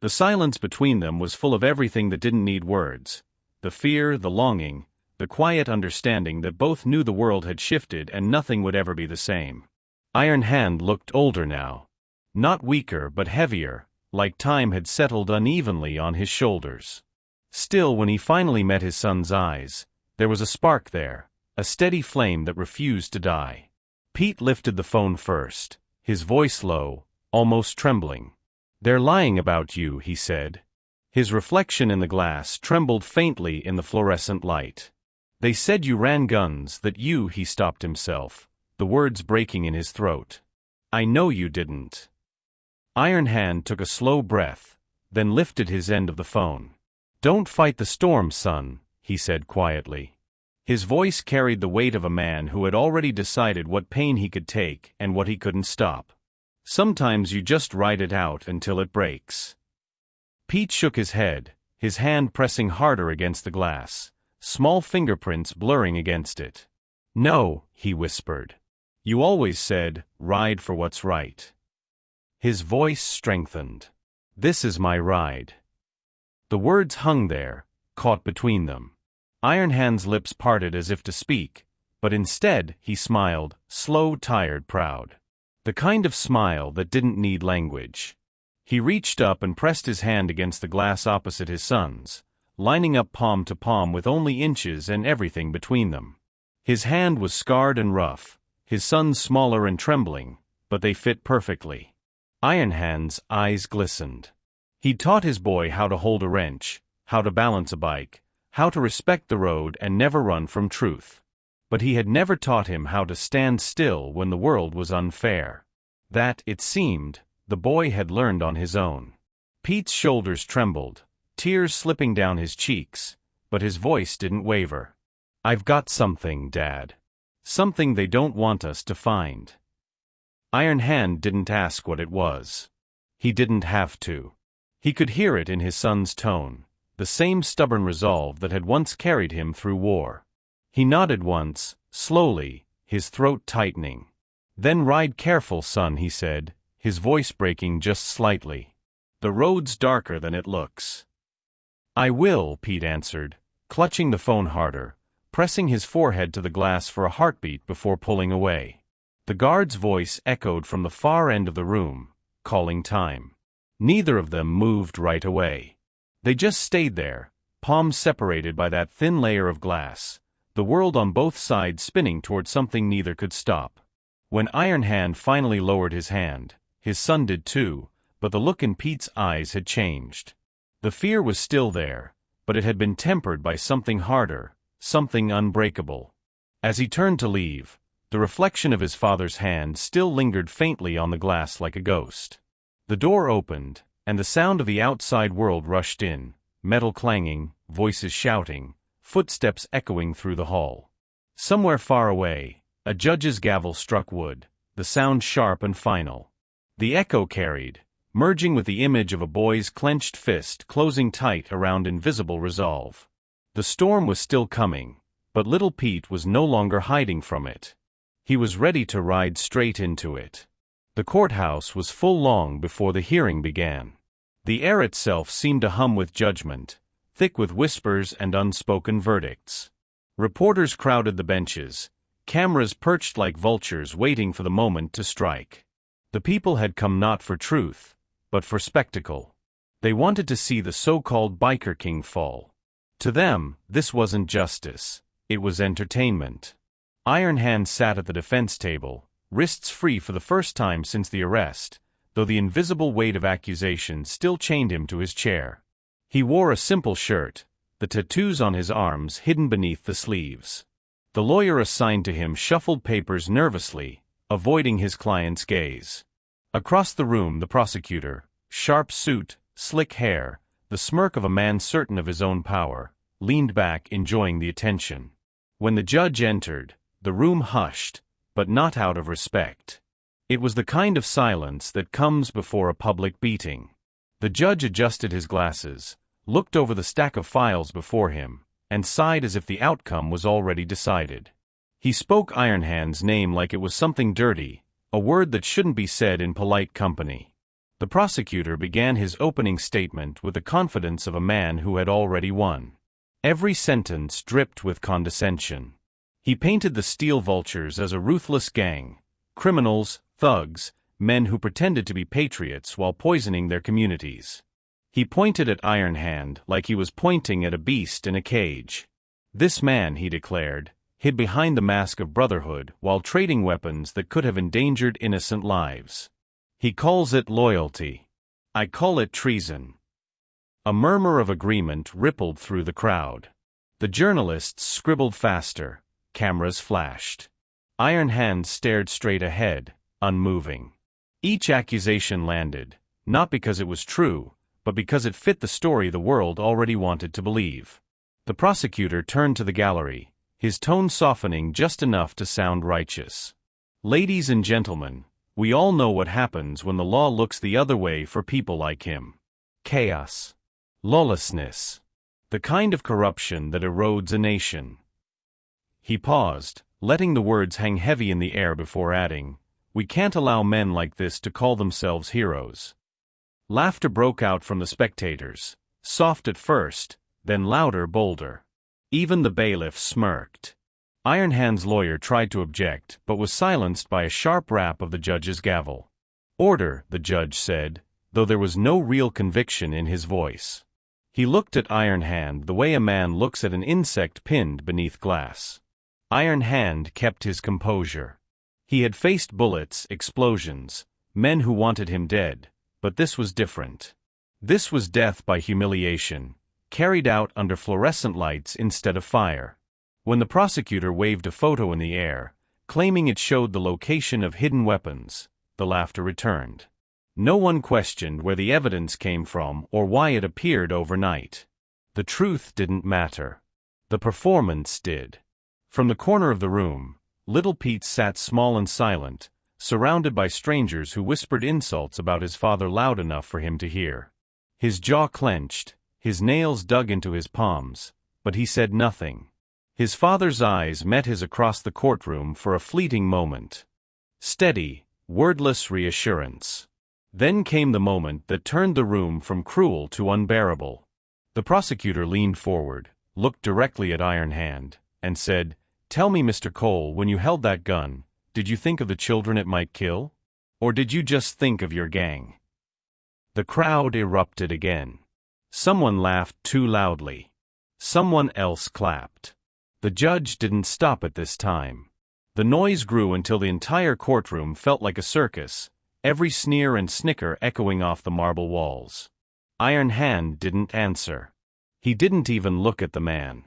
The silence between them was full of everything that didn't need words: the fear, the longing, the quiet understanding that both knew the world had shifted and nothing would ever be the same. Ironhand looked older now. Not weaker but heavier, like time had settled unevenly on his shoulders. Still, when he finally met his son's eyes, there was a spark there, a steady flame that refused to die. Pete lifted the phone first, his voice low, almost trembling. "They're lying about you," he said. His reflection in the glass trembled faintly in the fluorescent light. "They said you ran guns, that you—" He stopped himself, the words breaking in his throat. "I know you didn't." Ironhand took a slow breath, then lifted his end of the phone. "Don't fight the storm, son," he said quietly. His voice carried the weight of a man who had already decided what pain he could take and what he couldn't stop. "Sometimes you just ride it out until it breaks." Pete shook his head, his hand pressing harder against the glass, small fingerprints blurring against it. "No," he whispered. "You always said, ride for what's right." His voice strengthened. "This is my ride." The words hung there, caught between them. Ironhand's lips parted as if to speak, but instead he smiled, slow, tired, proud. The kind of smile that didn't need language. He reached up and pressed his hand against the glass opposite his son's, lining up palm to palm with only inches and everything between them. His hand was scarred and rough, his son's smaller and trembling, but they fit perfectly. Ironhand's eyes glistened. He'd taught his boy how to hold a wrench, how to balance a bike, how to respect the road and never run from truth. But he had never taught him how to stand still when the world was unfair. That, it seemed, the boy had learned on his own. Pete's shoulders trembled, tears slipping down his cheeks, but his voice didn't waver. "I've got something, Dad. Something they don't want us to find." Ironhand didn't ask what it was. He didn't have to. He could hear it in his son's tone, the same stubborn resolve that had once carried him through war. He nodded once, slowly, his throat tightening. "Then ride careful, son," he said, his voice breaking just slightly. "The road's darker than it looks." "I will," Pete answered, clutching the phone harder, pressing his forehead to the glass for a heartbeat before pulling away. The guard's voice echoed from the far end of the room, calling time. Neither of them moved right away. They just stayed there, palms separated by that thin layer of glass, the world on both sides spinning toward something neither could stop. When Ironhand finally lowered his hand, his son did too, but the look in Pete's eyes had changed. The fear was still there, but it had been tempered by something harder, something unbreakable. As he turned to leave, The reflection of his father's hand still lingered faintly on the glass like a ghost. The door opened, and the sound of the outside world rushed in, metal clanging, voices shouting, footsteps echoing through the hall. Somewhere far away, a judge's gavel struck wood, the sound sharp and final. The echo carried, merging with the image of a boy's clenched fist closing tight around invisible resolve. The storm was still coming, but little Pete was no longer hiding from it. He was ready to ride straight into it. The courthouse was full long before the hearing began. The air itself seemed to hum with judgment, thick with whispers and unspoken verdicts. Reporters crowded the benches, cameras perched like vultures waiting for the moment to strike. The people had come not for truth, but for spectacle. They wanted to see the so-called Biker King fall. To them, this wasn't justice, it was entertainment. Ironhand sat at the defense table, wrists free for the first time since the arrest, though the invisible weight of accusation still chained him to his chair. He wore a simple shirt, the tattoos on his arms hidden beneath the sleeves. The lawyer assigned to him shuffled papers nervously, avoiding his client's gaze. Across the room the prosecutor, sharp suit, slick hair, the smirk of a man certain of his own power, leaned back enjoying the attention. When the judge entered, the room hushed, but not out of respect. It was the kind of silence that comes before a public beating. The judge adjusted his glasses, looked over the stack of files before him, and sighed as if the outcome was already decided. He spoke Ironhand's name like it was something dirty, a word that shouldn't be said in polite company. The prosecutor began his opening statement with the confidence of a man who had already won. Every sentence dripped with condescension. He painted the Steel Vultures as a ruthless gang, criminals, thugs, men who pretended to be patriots while poisoning their communities. He pointed at Ironhand like he was pointing at a beast in a cage. This man, he declared, hid behind the mask of Brotherhood while trading weapons that could have endangered innocent lives. He calls it loyalty. I call it treason. A murmur of agreement rippled through the crowd. The journalists scribbled faster. Cameras flashed. Ironhand stared straight ahead, unmoving. Each accusation landed, not because it was true, but because it fit the story the world already wanted to believe. The prosecutor turned to the gallery, his tone softening just enough to sound righteous. Ladies and gentlemen, we all know what happens when the law looks the other way for people like him. Chaos. Lawlessness. The kind of corruption that erodes a nation. He paused, letting the words hang heavy in the air before adding, "We can't allow men like this to call themselves heroes." Laughter broke out from the spectators, soft at first, then louder, bolder. Even the bailiff smirked. Ironhand's lawyer tried to object, but was silenced by a sharp rap of the judge's gavel. "Order," the judge said, though there was no real conviction in his voice. He looked at Ironhand the way a man looks at an insect pinned beneath glass. Ironhand kept his composure. He had faced bullets, explosions, men who wanted him dead, but this was different. This was death by humiliation, carried out under fluorescent lights instead of fire. When the prosecutor waved a photo in the air, claiming it showed the location of hidden weapons, the laughter returned. No one questioned where the evidence came from or why it appeared overnight. The truth didn't matter. The performance did. From the corner of the room, little Pete sat small and silent, surrounded by strangers who whispered insults about his father loud enough for him to hear. His jaw clenched, his nails dug into his palms, but he said nothing. His father's eyes met his across the courtroom for a fleeting moment. Steady, wordless reassurance. Then came the moment that turned the room from cruel to unbearable. The prosecutor leaned forward, looked directly at Ironhand, and said, "Tell me, Mr. Cole, when you held that gun, did you think of the children it might kill? Or did you just think of your gang?" The crowd erupted again. Someone laughed too loudly. Someone else clapped. The judge didn't stop at this time. The noise grew until the entire courtroom felt like a circus, every sneer and snicker echoing off the marble walls. Ironhand didn't answer. He didn't even look at the man.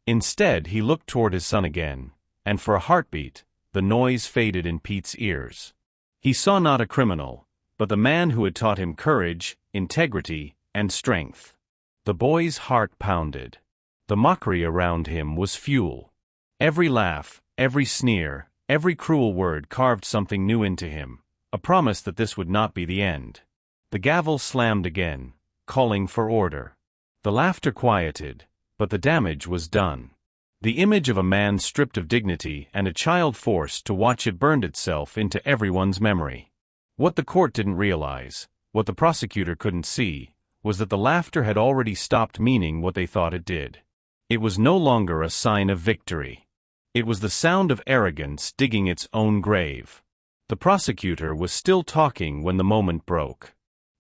Instead, he looked toward his son again, and for a heartbeat, the noise faded in Pete's ears. He saw not a criminal, but the man who had taught him courage, integrity, and strength. The boy's heart pounded. The mockery around him was fuel. Every laugh, every sneer, every cruel word carved something new into him, a promise that this would not be the end. The gavel slammed again, calling for order. The laughter quieted, but the damage was done. The image of a man stripped of dignity and a child forced to watch it burned itself into everyone's memory. What the court didn't realize, what the prosecutor couldn't see, was that the laughter had already stopped meaning what they thought it did. It was no longer a sign of victory. It was the sound of arrogance digging its own grave. The prosecutor was still talking when the moment broke.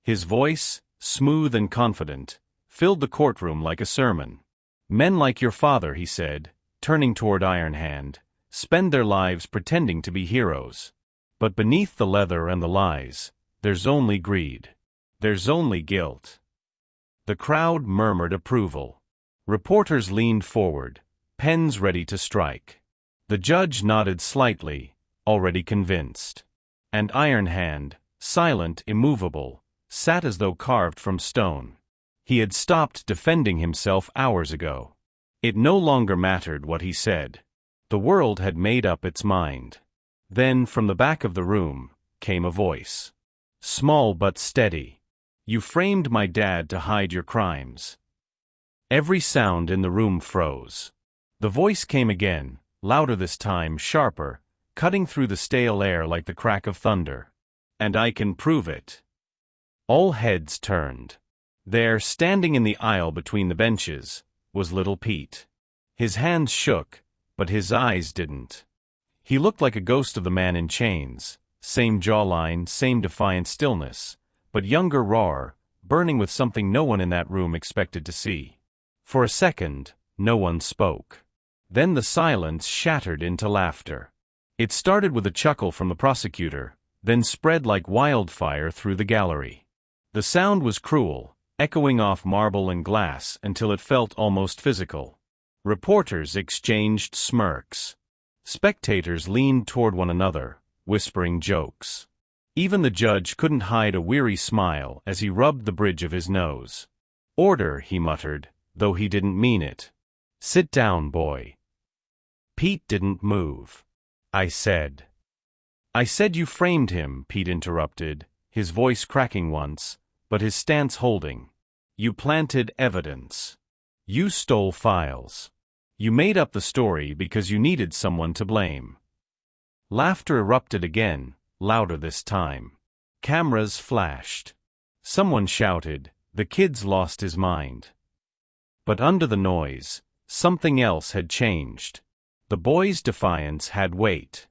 His voice, smooth and confident, filled the courtroom like a sermon. Men like your father, he said, turning toward Ironhand, spend their lives pretending to be heroes. But beneath the leather and the lies, there's only greed. There's only guilt. The crowd murmured approval. Reporters leaned forward, pens ready to strike. The judge nodded slightly, already convinced. And Ironhand, silent, immovable, sat as though carved from stone. He had stopped defending himself hours ago. It no longer mattered what he said. The world had made up its mind. Then, from the back of the room, came a voice. Small but steady. You framed my dad to hide your crimes. Every sound in the room froze. The voice came again, louder this time, sharper, cutting through the stale air like the crack of thunder. And I can prove it. All heads turned. There, standing in the aisle between the benches, was little Pete. His hands shook, but his eyes didn't. He looked like a ghost of the man in chains, same jawline, same defiant stillness, but younger, rawer, burning with something no one in that room expected to see. For a second, no one spoke. Then the silence shattered into laughter. It started with a chuckle from the prosecutor, then spread like wildfire through the gallery. The sound was cruel, echoing off marble and glass until it felt almost physical. Reporters exchanged smirks. Spectators leaned toward one another, whispering jokes. Even the judge couldn't hide a weary smile as he rubbed the bridge of his nose. Order, he muttered, though he didn't mean it. Sit down, boy. Pete didn't move. I said you framed him, Pete interrupted, his voice cracking once, but his stance holding. You planted evidence. You stole files. You made up the story because you needed someone to blame. Laughter erupted again, louder this time. Cameras flashed. Someone shouted, "The kid's lost his mind." But under the noise, something else had changed. The boy's defiance had weight.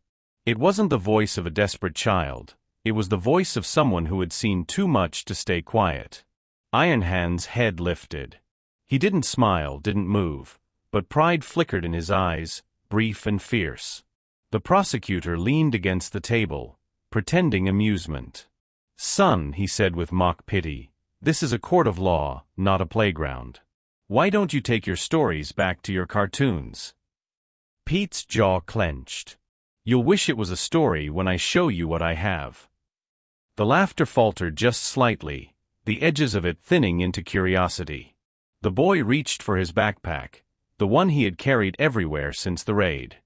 It wasn't the voice of a desperate child, it was the voice of someone who had seen too much to stay quiet. Ironhand's head lifted. He didn't smile, didn't move, but pride flickered in his eyes, brief and fierce. The prosecutor leaned against the table, pretending amusement. Son, he said with mock pity, this is a court of law, not a playground. Why don't you take your stories back to your cartoons? Pete's jaw clenched. You'll wish it was a story when I show you what I have. The laughter faltered just slightly, the edges of it thinning into curiosity. The boy reached for his backpack, the one he had carried everywhere since the raid.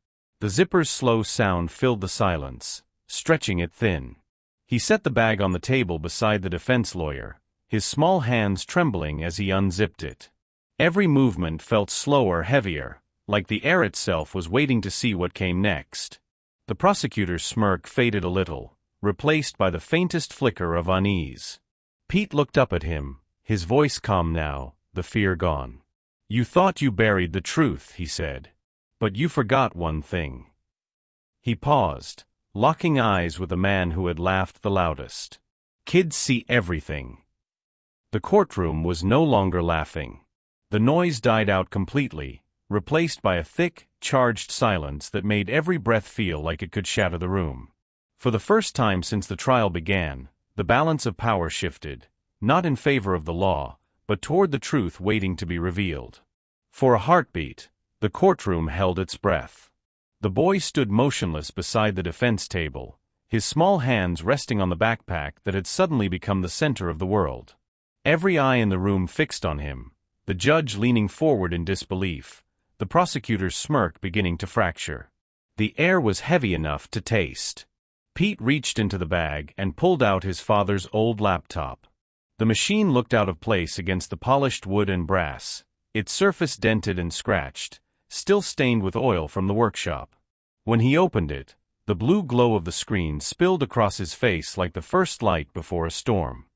The zipper's slow sound filled the silence, stretching it thin. He set the bag on the table beside the defense lawyer, his small hands trembling as he unzipped it. Every movement felt slower, heavier, like the air itself was waiting to see what came next. The prosecutor's smirk faded a little, replaced by the faintest flicker of unease. Pete looked up at him, his voice calm now, the fear gone. You thought you buried the truth, he said. But you forgot one thing. He paused, locking eyes with the man who had laughed the loudest. Kids see everything. The courtroom was no longer laughing. The noise died out completely, replaced by a thick, charged silence that made every breath feel like it could shatter the room. For the first time since the trial began, the balance of power shifted, not in favor of the law, but toward the truth waiting to be revealed. For a heartbeat, the courtroom held its breath. The boy stood motionless beside the defense table, his small hands resting on the backpack that had suddenly become the center of the world. Every eye in the room fixed on him, the judge leaning forward in disbelief, the prosecutor's smirk beginning to fracture. The air was heavy enough to taste. Pete reached into the bag and pulled out his father's old laptop. The machine looked out of place against the polished wood and brass, its surface dented and scratched, still stained with oil from the workshop. When he opened it, the blue glow of the screen spilled across his face like the first light before a storm.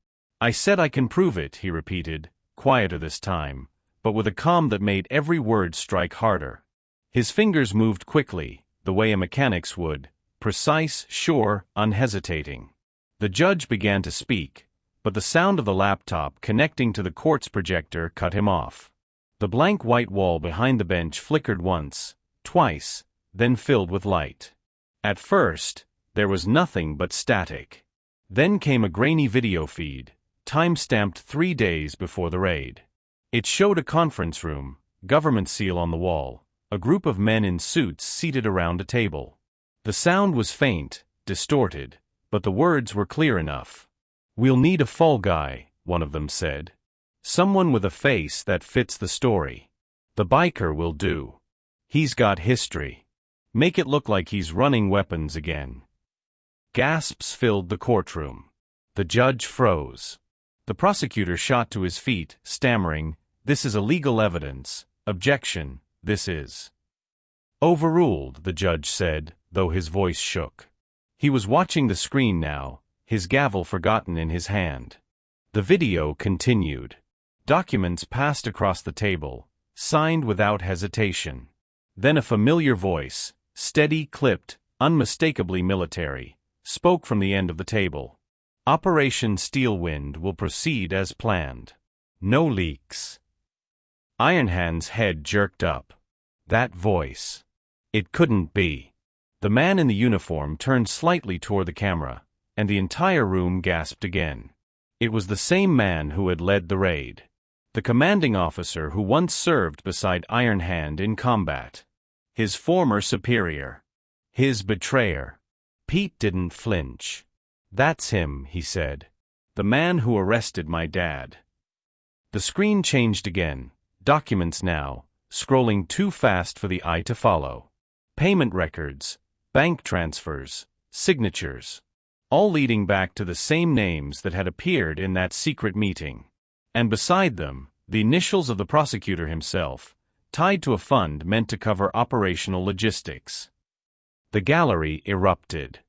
"I said I can prove it," he repeated, quieter this time, but with a calm that made every word strike harder. His fingers moved quickly, the way a mechanic's would, precise, sure, unhesitating. The judge began to speak, but the sound of the laptop connecting to the court's projector cut him off. The blank white wall behind the bench flickered once, twice, then filled with light. At first, there was nothing but static. Then came a grainy video feed, time-stamped 3 days before the raid. It showed a conference room, government seal on the wall, a group of men in suits seated around a table. The sound was faint, distorted, but the words were clear enough. "We'll need a fall guy," one of them said. "Someone with a face that fits the story. The biker will do. He's got history. Make it look like he's running weapons again." Gasps filled the courtroom. The judge froze. The prosecutor shot to his feet, stammering, "This is illegal evidence. Objection, this is." "Overruled," the judge said, though his voice shook. He was watching the screen now, his gavel forgotten in his hand. The video continued. Documents passed across the table, signed without hesitation. Then a familiar voice, steady, clipped, unmistakably military, spoke from the end of the table. "Operation Steel Wind will proceed as planned. No leaks." Ironhand's head jerked up. That voice. It couldn't be. The man in the uniform turned slightly toward the camera, and the entire room gasped again. It was the same man who had led the raid. The commanding officer who once served beside Ironhand in combat. His former superior. His betrayer. Pete didn't flinch. "That's him," he said. "The man who arrested my dad." The screen changed again, documents now, scrolling too fast for the eye to follow. Payment records, bank transfers, signatures, all leading back to the same names that had appeared in that secret meeting. And beside them, the initials of the prosecutor himself, tied to a fund meant to cover operational logistics. The gallery erupted.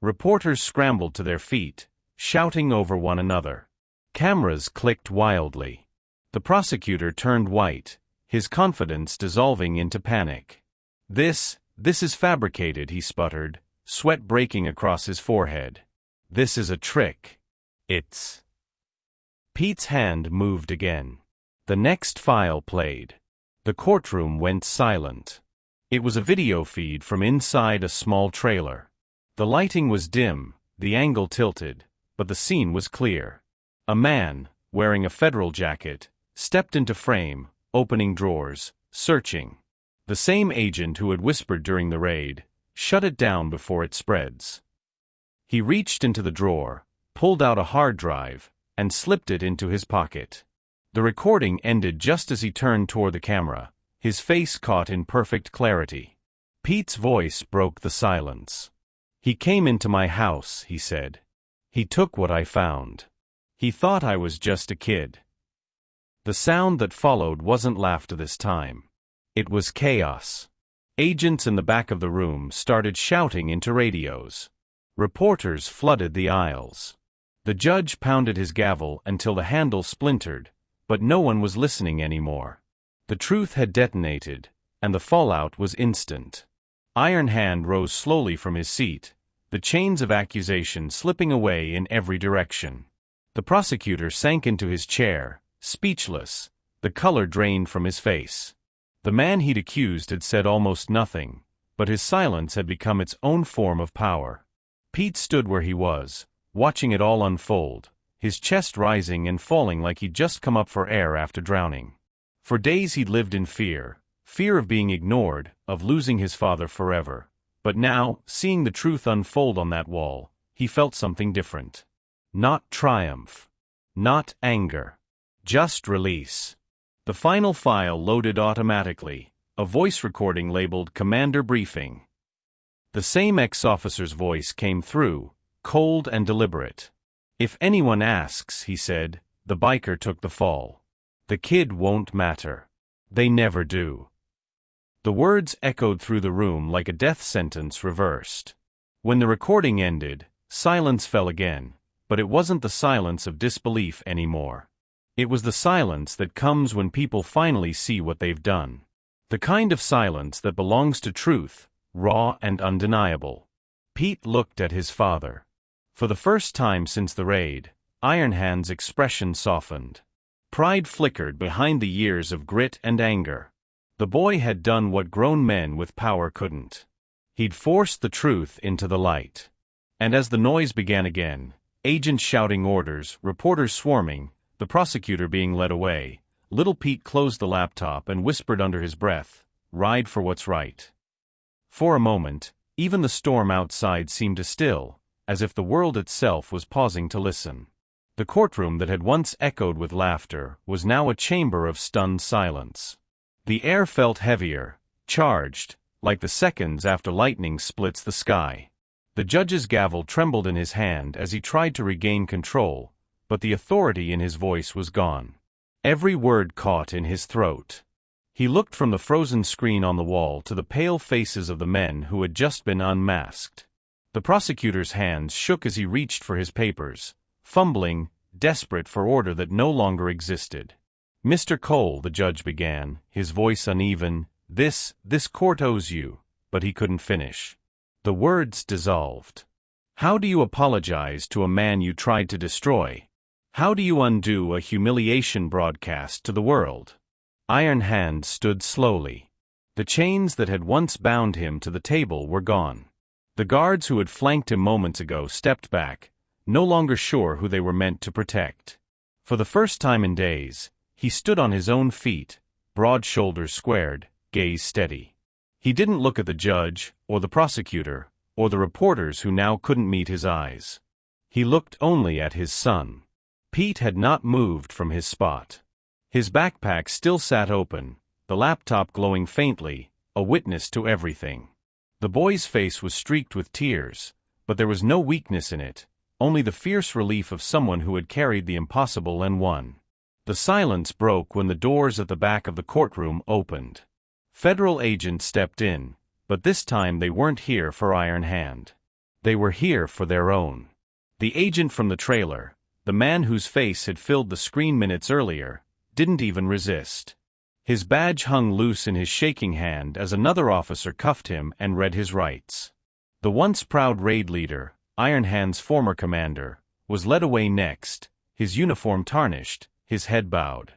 Reporters scrambled to their feet, shouting over one another. Cameras clicked wildly. The prosecutor turned white, his confidence dissolving into panic. This is fabricated," he sputtered, sweat breaking across his forehead. "This is a trick. It's..." Pete's hand moved again. The next file played. The courtroom went silent. It was a video feed from inside a small trailer. The lighting was dim, the angle tilted, but the scene was clear. A man, wearing a federal jacket, stepped into frame, opening drawers, searching. The same agent who had whispered during the raid, "Shut it down before it spreads." He reached into the drawer, pulled out a hard drive, and slipped it into his pocket. The recording ended just as he turned toward the camera, his face caught in perfect clarity. Pete's voice broke the silence. "He came into my house," he said. "He took what I found. He thought I was just a kid." The sound that followed wasn't laughter this time. It was chaos. Agents in the back of the room started shouting into radios. Reporters flooded the aisles. The judge pounded his gavel until the handle splintered, but no one was listening anymore. The truth had detonated, and the fallout was instant. Ironhand rose slowly from his seat, the chains of accusation slipping away in every direction. The prosecutor sank into his chair, speechless, the color drained from his face. The man he'd accused had said almost nothing, but his silence had become its own form of power. Pete stood where he was, watching it all unfold, his chest rising and falling like he'd just come up for air after drowning. For days he'd lived in fear of being ignored, of losing his father forever, But now, seeing the truth unfold on that wall, he felt something different. Not triumph. Not anger. Just release. The final file loaded automatically, a voice recording labeled Commander Briefing. The same ex-officer's voice came through, cold and deliberate. "If anyone asks," he said, "the biker took the fall. The kid won't matter. They never do." The words echoed through the room like a death sentence reversed. When the recording ended, silence fell again, but it wasn't the silence of disbelief anymore. It was the silence that comes when people finally see what they've done. The kind of silence that belongs to truth, raw and undeniable. Pete looked at his father. For the first time since the raid, Ironhand's expression softened. Pride flickered behind the years of grit and anger. The boy had done what grown men with power couldn't. He'd forced the truth into the light. And as the noise began again, agents shouting orders, reporters swarming, the prosecutor being led away, little Pete closed the laptop and whispered under his breath, "Ride for what's right." For a moment, even the storm outside seemed to still, as if the world itself was pausing to listen. The courtroom that had once echoed with laughter was now a chamber of stunned silence. The air felt heavier, charged, like the seconds after lightning splits the sky. The judge's gavel trembled in his hand as he tried to regain control, but the authority in his voice was gone. Every word caught in his throat. He looked from the frozen screen on the wall to the pale faces of the men who had just been unmasked. The prosecutor's hands shook as he reached for his papers, fumbling, desperate for order that no longer existed. "Mr. Cole," the judge began, his voice uneven, this court owes you," but he couldn't finish. The words dissolved. "How do you apologize to a man you tried to destroy? How do you undo a humiliation broadcast to the world?" Ironhand stood slowly. The chains that had once bound him to the table were gone. The guards who had flanked him moments ago stepped back, no longer sure who they were meant to protect. For the first time in days, he stood on his own feet, broad shoulders squared, gaze steady. He didn't look at the judge, or the prosecutor, or the reporters who now couldn't meet his eyes. He looked only at his son. Pete had not moved from his spot. His backpack still sat open, the laptop glowing faintly, a witness to everything. The boy's face was streaked with tears, but there was no weakness in it, only the fierce relief of someone who had carried the impossible and won. The silence broke when the doors at the back of the courtroom opened. Federal agents stepped in, but this time they weren't here for Ironhand. They were here for their own. The agent from the trailer, the man whose face had filled the screen minutes earlier, didn't even resist. His badge hung loose in his shaking hand as another officer cuffed him and read his rights. The once proud raid leader, Ironhand's former commander, was led away next, his uniform tarnished, his head bowed.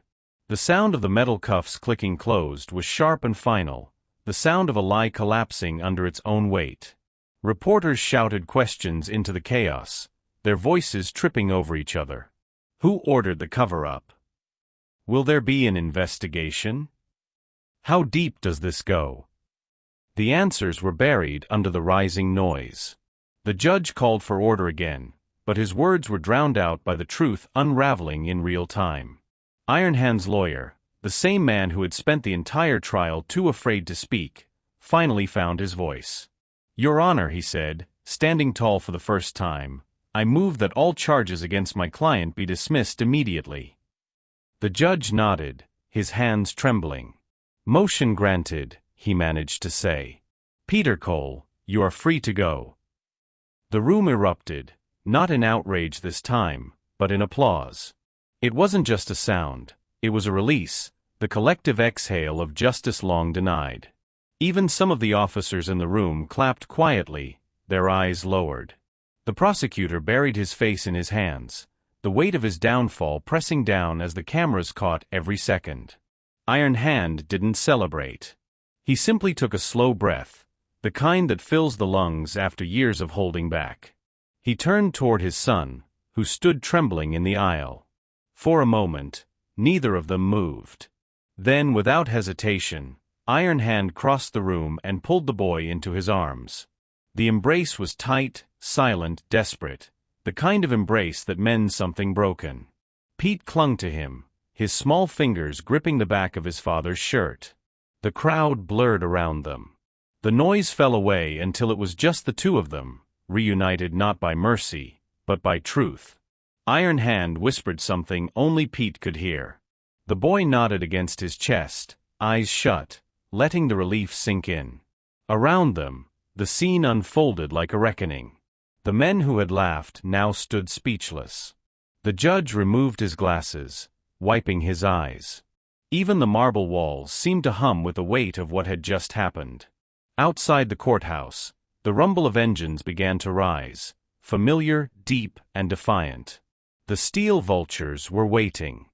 The sound of the metal cuffs clicking closed was sharp and final, the sound of a lie collapsing under its own weight. Reporters shouted questions into the chaos, their voices tripping over each other. Who ordered the cover-up? Will there be an investigation? How deep does this go? The answers were buried under the rising noise. The judge called for order again, but his words were drowned out by the truth unraveling in real time. Ironhand's lawyer, the same man who had spent the entire trial too afraid to speak, finally found his voice. "Your Honor," he said, standing tall for the first time, "I move that all charges against my client be dismissed immediately." The judge nodded, his hands trembling. "Motion granted," he managed to say. "Peter Cole, you are free to go." The room erupted, not in outrage this time, but in applause. It wasn't just a sound, it was a release, the collective exhale of justice long denied. Even some of the officers in the room clapped quietly, their eyes lowered. The prosecutor buried his face in his hands, the weight of his downfall pressing down as the cameras caught every second. Ironhand didn't celebrate. He simply took a slow breath, the kind that fills the lungs after years of holding back. He turned toward his son, who stood trembling in the aisle. For a moment, neither of them moved. Then, without hesitation, Ironhand crossed the room and pulled the boy into his arms. The embrace was tight, silent, desperate, the kind of embrace that mends something broken. Pete clung to him, his small fingers gripping the back of his father's shirt. The crowd blurred around them. The noise fell away until it was just the two of them, reunited not by mercy, but by truth. Ironhand whispered something only Pete could hear. The boy nodded against his chest, eyes shut, letting the relief sink in. Around them, the scene unfolded like a reckoning. The men who had laughed now stood speechless. The judge removed his glasses, wiping his eyes. Even the marble walls seemed to hum with the weight of what had just happened. Outside the courthouse, the rumble of engines began to rise, familiar, deep, and defiant. The Steel Vultures were waiting.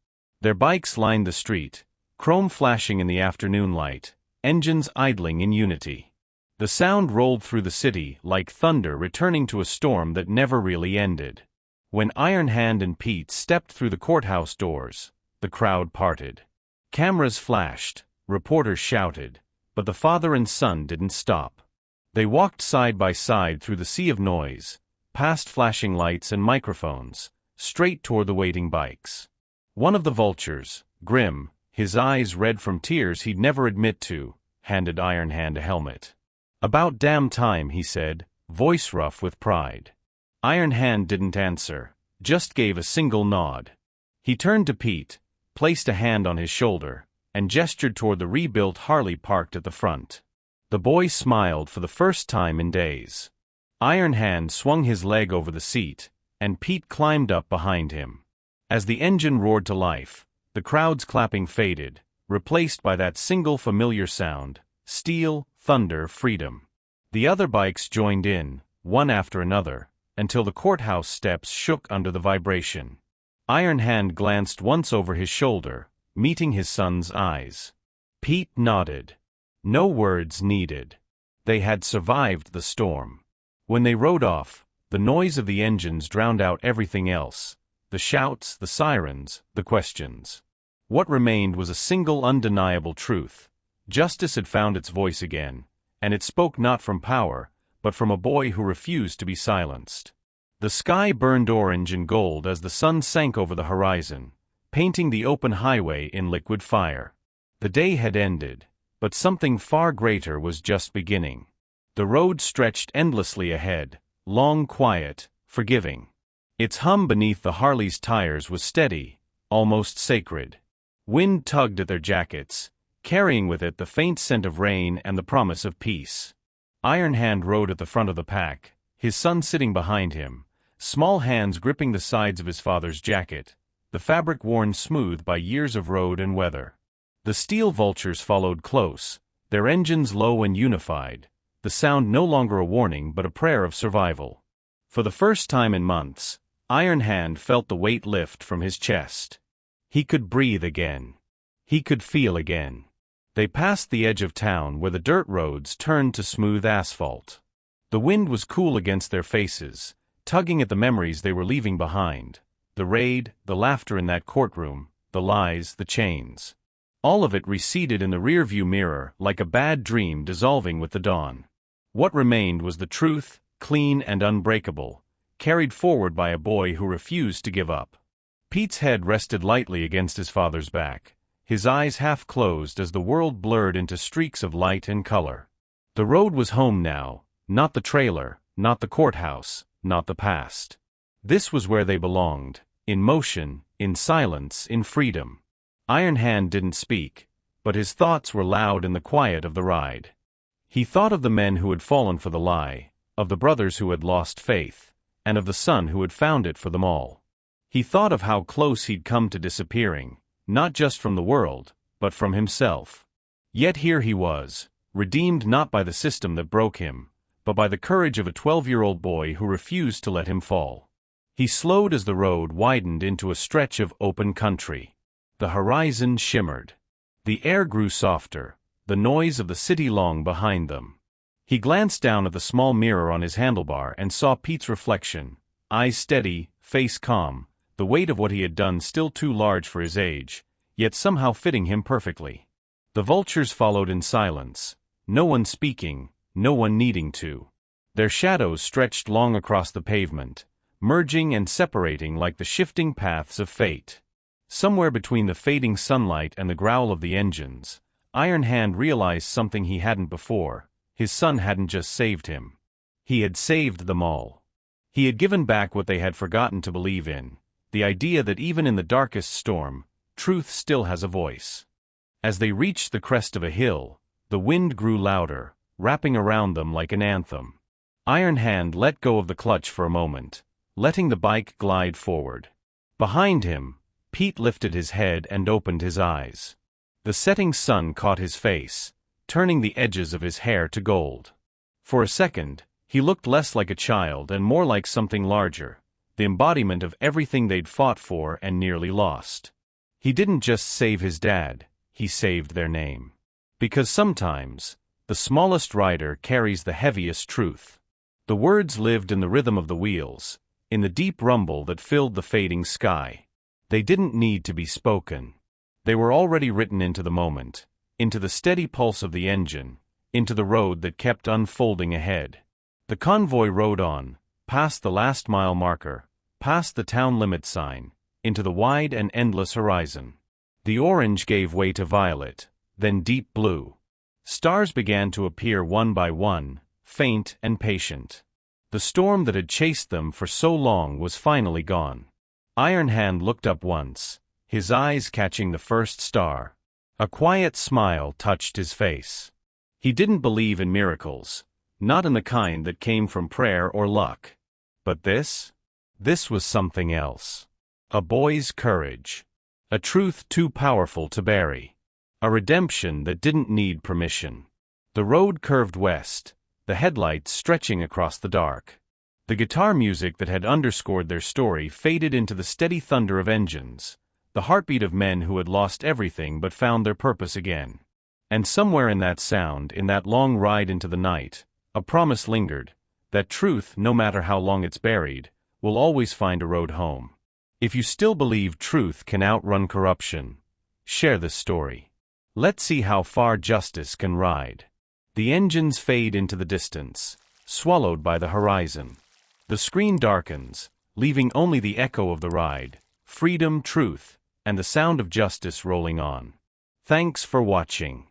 Their bikes lined the street, chrome flashing in the afternoon light, engines idling in unity. The sound rolled through the city like thunder returning to a storm that never really ended. When Ironhand and Pete stepped through the courthouse doors, the crowd parted. Cameras flashed, reporters shouted, but the father and son didn't stop. They walked side by side through the sea of noise, past flashing lights and microphones, straight toward the waiting bikes. One of the vultures, grim, his eyes red from tears he'd never admit to, handed Ironhand a helmet. "About damn time," he said, voice rough with pride. Ironhand didn't answer, just gave a single nod. He turned to Pete, placed a hand on his shoulder, and gestured toward the rebuilt Harley parked at the front. The boy smiled for the first time in days. Ironhand swung his leg over the seat, and Pete climbed up behind him. As the engine roared to life, the crowd's clapping faded, replaced by that single familiar sound: steel, thunder, freedom. The other bikes joined in, one after another, until the courthouse steps shook under the vibration. Ironhand glanced once over his shoulder, meeting his son's eyes. Pete nodded. No words needed. They had survived the storm. When they rode off, the noise of the engines drowned out everything else: the shouts, the sirens, the questions. What remained was a single undeniable truth. Justice had found its voice again, and it spoke not from power, but from a boy who refused to be silenced. The sky burned orange and gold as the sun sank over the horizon, painting the open highway in liquid fire. The day had ended, but something far greater was just beginning. The road stretched endlessly ahead, long, quiet, forgiving. Its hum beneath the Harley's tires was steady, almost sacred. Wind tugged at their jackets, carrying with it the faint scent of rain and the promise of peace. Ironhand rode at the front of the pack, his son sitting behind him, small hands gripping the sides of his father's jacket, the fabric worn smooth by years of road and weather. The Steel Vultures followed close, their engines low and unified, the sound no longer a warning but a prayer of survival. For the first time in months, Ironhand felt the weight lift from his chest. He could breathe again. He could feel again. They passed the edge of town where the dirt roads turned to smooth asphalt. The wind was cool against their faces, tugging at the memories they were leaving behind. The raid, the laughter in that courtroom, the lies, the chains. All of it receded in the rearview mirror like a bad dream dissolving with the dawn. What remained was the truth, clean and unbreakable, carried forward by a boy who refused to give up. Pete's head rested lightly against his father's back, his eyes half closed as the world blurred into streaks of light and color. The road was home now, not the trailer, not the courthouse, not the past. This was where they belonged, in motion, in silence, in freedom. Ironhand didn't speak, but his thoughts were loud in the quiet of the ride. He thought of the men who had fallen for the lie, of the brothers who had lost faith, and of the son who had found it for them all. He thought of how close he'd come to disappearing, not just from the world, but from himself. Yet here he was, redeemed not by the system that broke him, but by the courage of a 12-year-old boy who refused to let him fall. He slowed as the road widened into a stretch of open country. The horizon shimmered. The air grew softer, the noise of the city long behind them. He glanced down at the small mirror on his handlebar and saw Pete's reflection, eyes steady, face calm, the weight of what he had done still too large for his age, yet somehow fitting him perfectly. The vultures followed in silence, no one speaking, no one needing to. Their shadows stretched long across the pavement, merging and separating like the shifting paths of fate. Somewhere between the fading sunlight and the growl of the engines, Ironhand realized something he hadn't before. His son hadn't just saved him. He had saved them all. He had given back what they had forgotten to believe in, the idea that even in the darkest storm, truth still has a voice. As they reached the crest of a hill, the wind grew louder, wrapping around them like an anthem. Ironhand let go of the clutch for a moment, letting the bike glide forward. Behind him, Pete lifted his head and opened his eyes. The setting sun caught his face, turning the edges of his hair to gold. For a second, he looked less like a child and more like something larger, the embodiment of everything they'd fought for and nearly lost. He didn't just save his dad, he saved their name. Because sometimes, the smallest rider carries the heaviest truth. The words lived in the rhythm of the wheels, in the deep rumble that filled the fading sky. They didn't need to be spoken. They were already written into the moment, into the steady pulse of the engine, into the road that kept unfolding ahead. The convoy rode on, past the last mile marker, past the town limit sign, into the wide and endless horizon. The orange gave way to violet, then deep blue. Stars began to appear one by one, faint and patient. The storm that had chased them for so long was finally gone. Ironhand looked up once, his eyes catching the first star. A quiet smile touched his face. He didn't believe in miracles, not in the kind that came from prayer or luck. But this was something else. A boy's courage. A truth too powerful to bury. A redemption that didn't need permission. The road curved west, the headlights stretching across the dark. The guitar music that had underscored their story faded into the steady thunder of engines, the heartbeat of men who had lost everything but found their purpose again. And somewhere in that sound, in that long ride into the night, a promise lingered, that truth, no matter how long it's buried, will always find a road home. If you still believe truth can outrun corruption, share this story. Let's see how far justice can ride. The engines fade into the distance, swallowed by the horizon. The screen darkens, leaving only the echo of the ride, freedom, truth, and the sound of justice rolling on. Thanks for watching.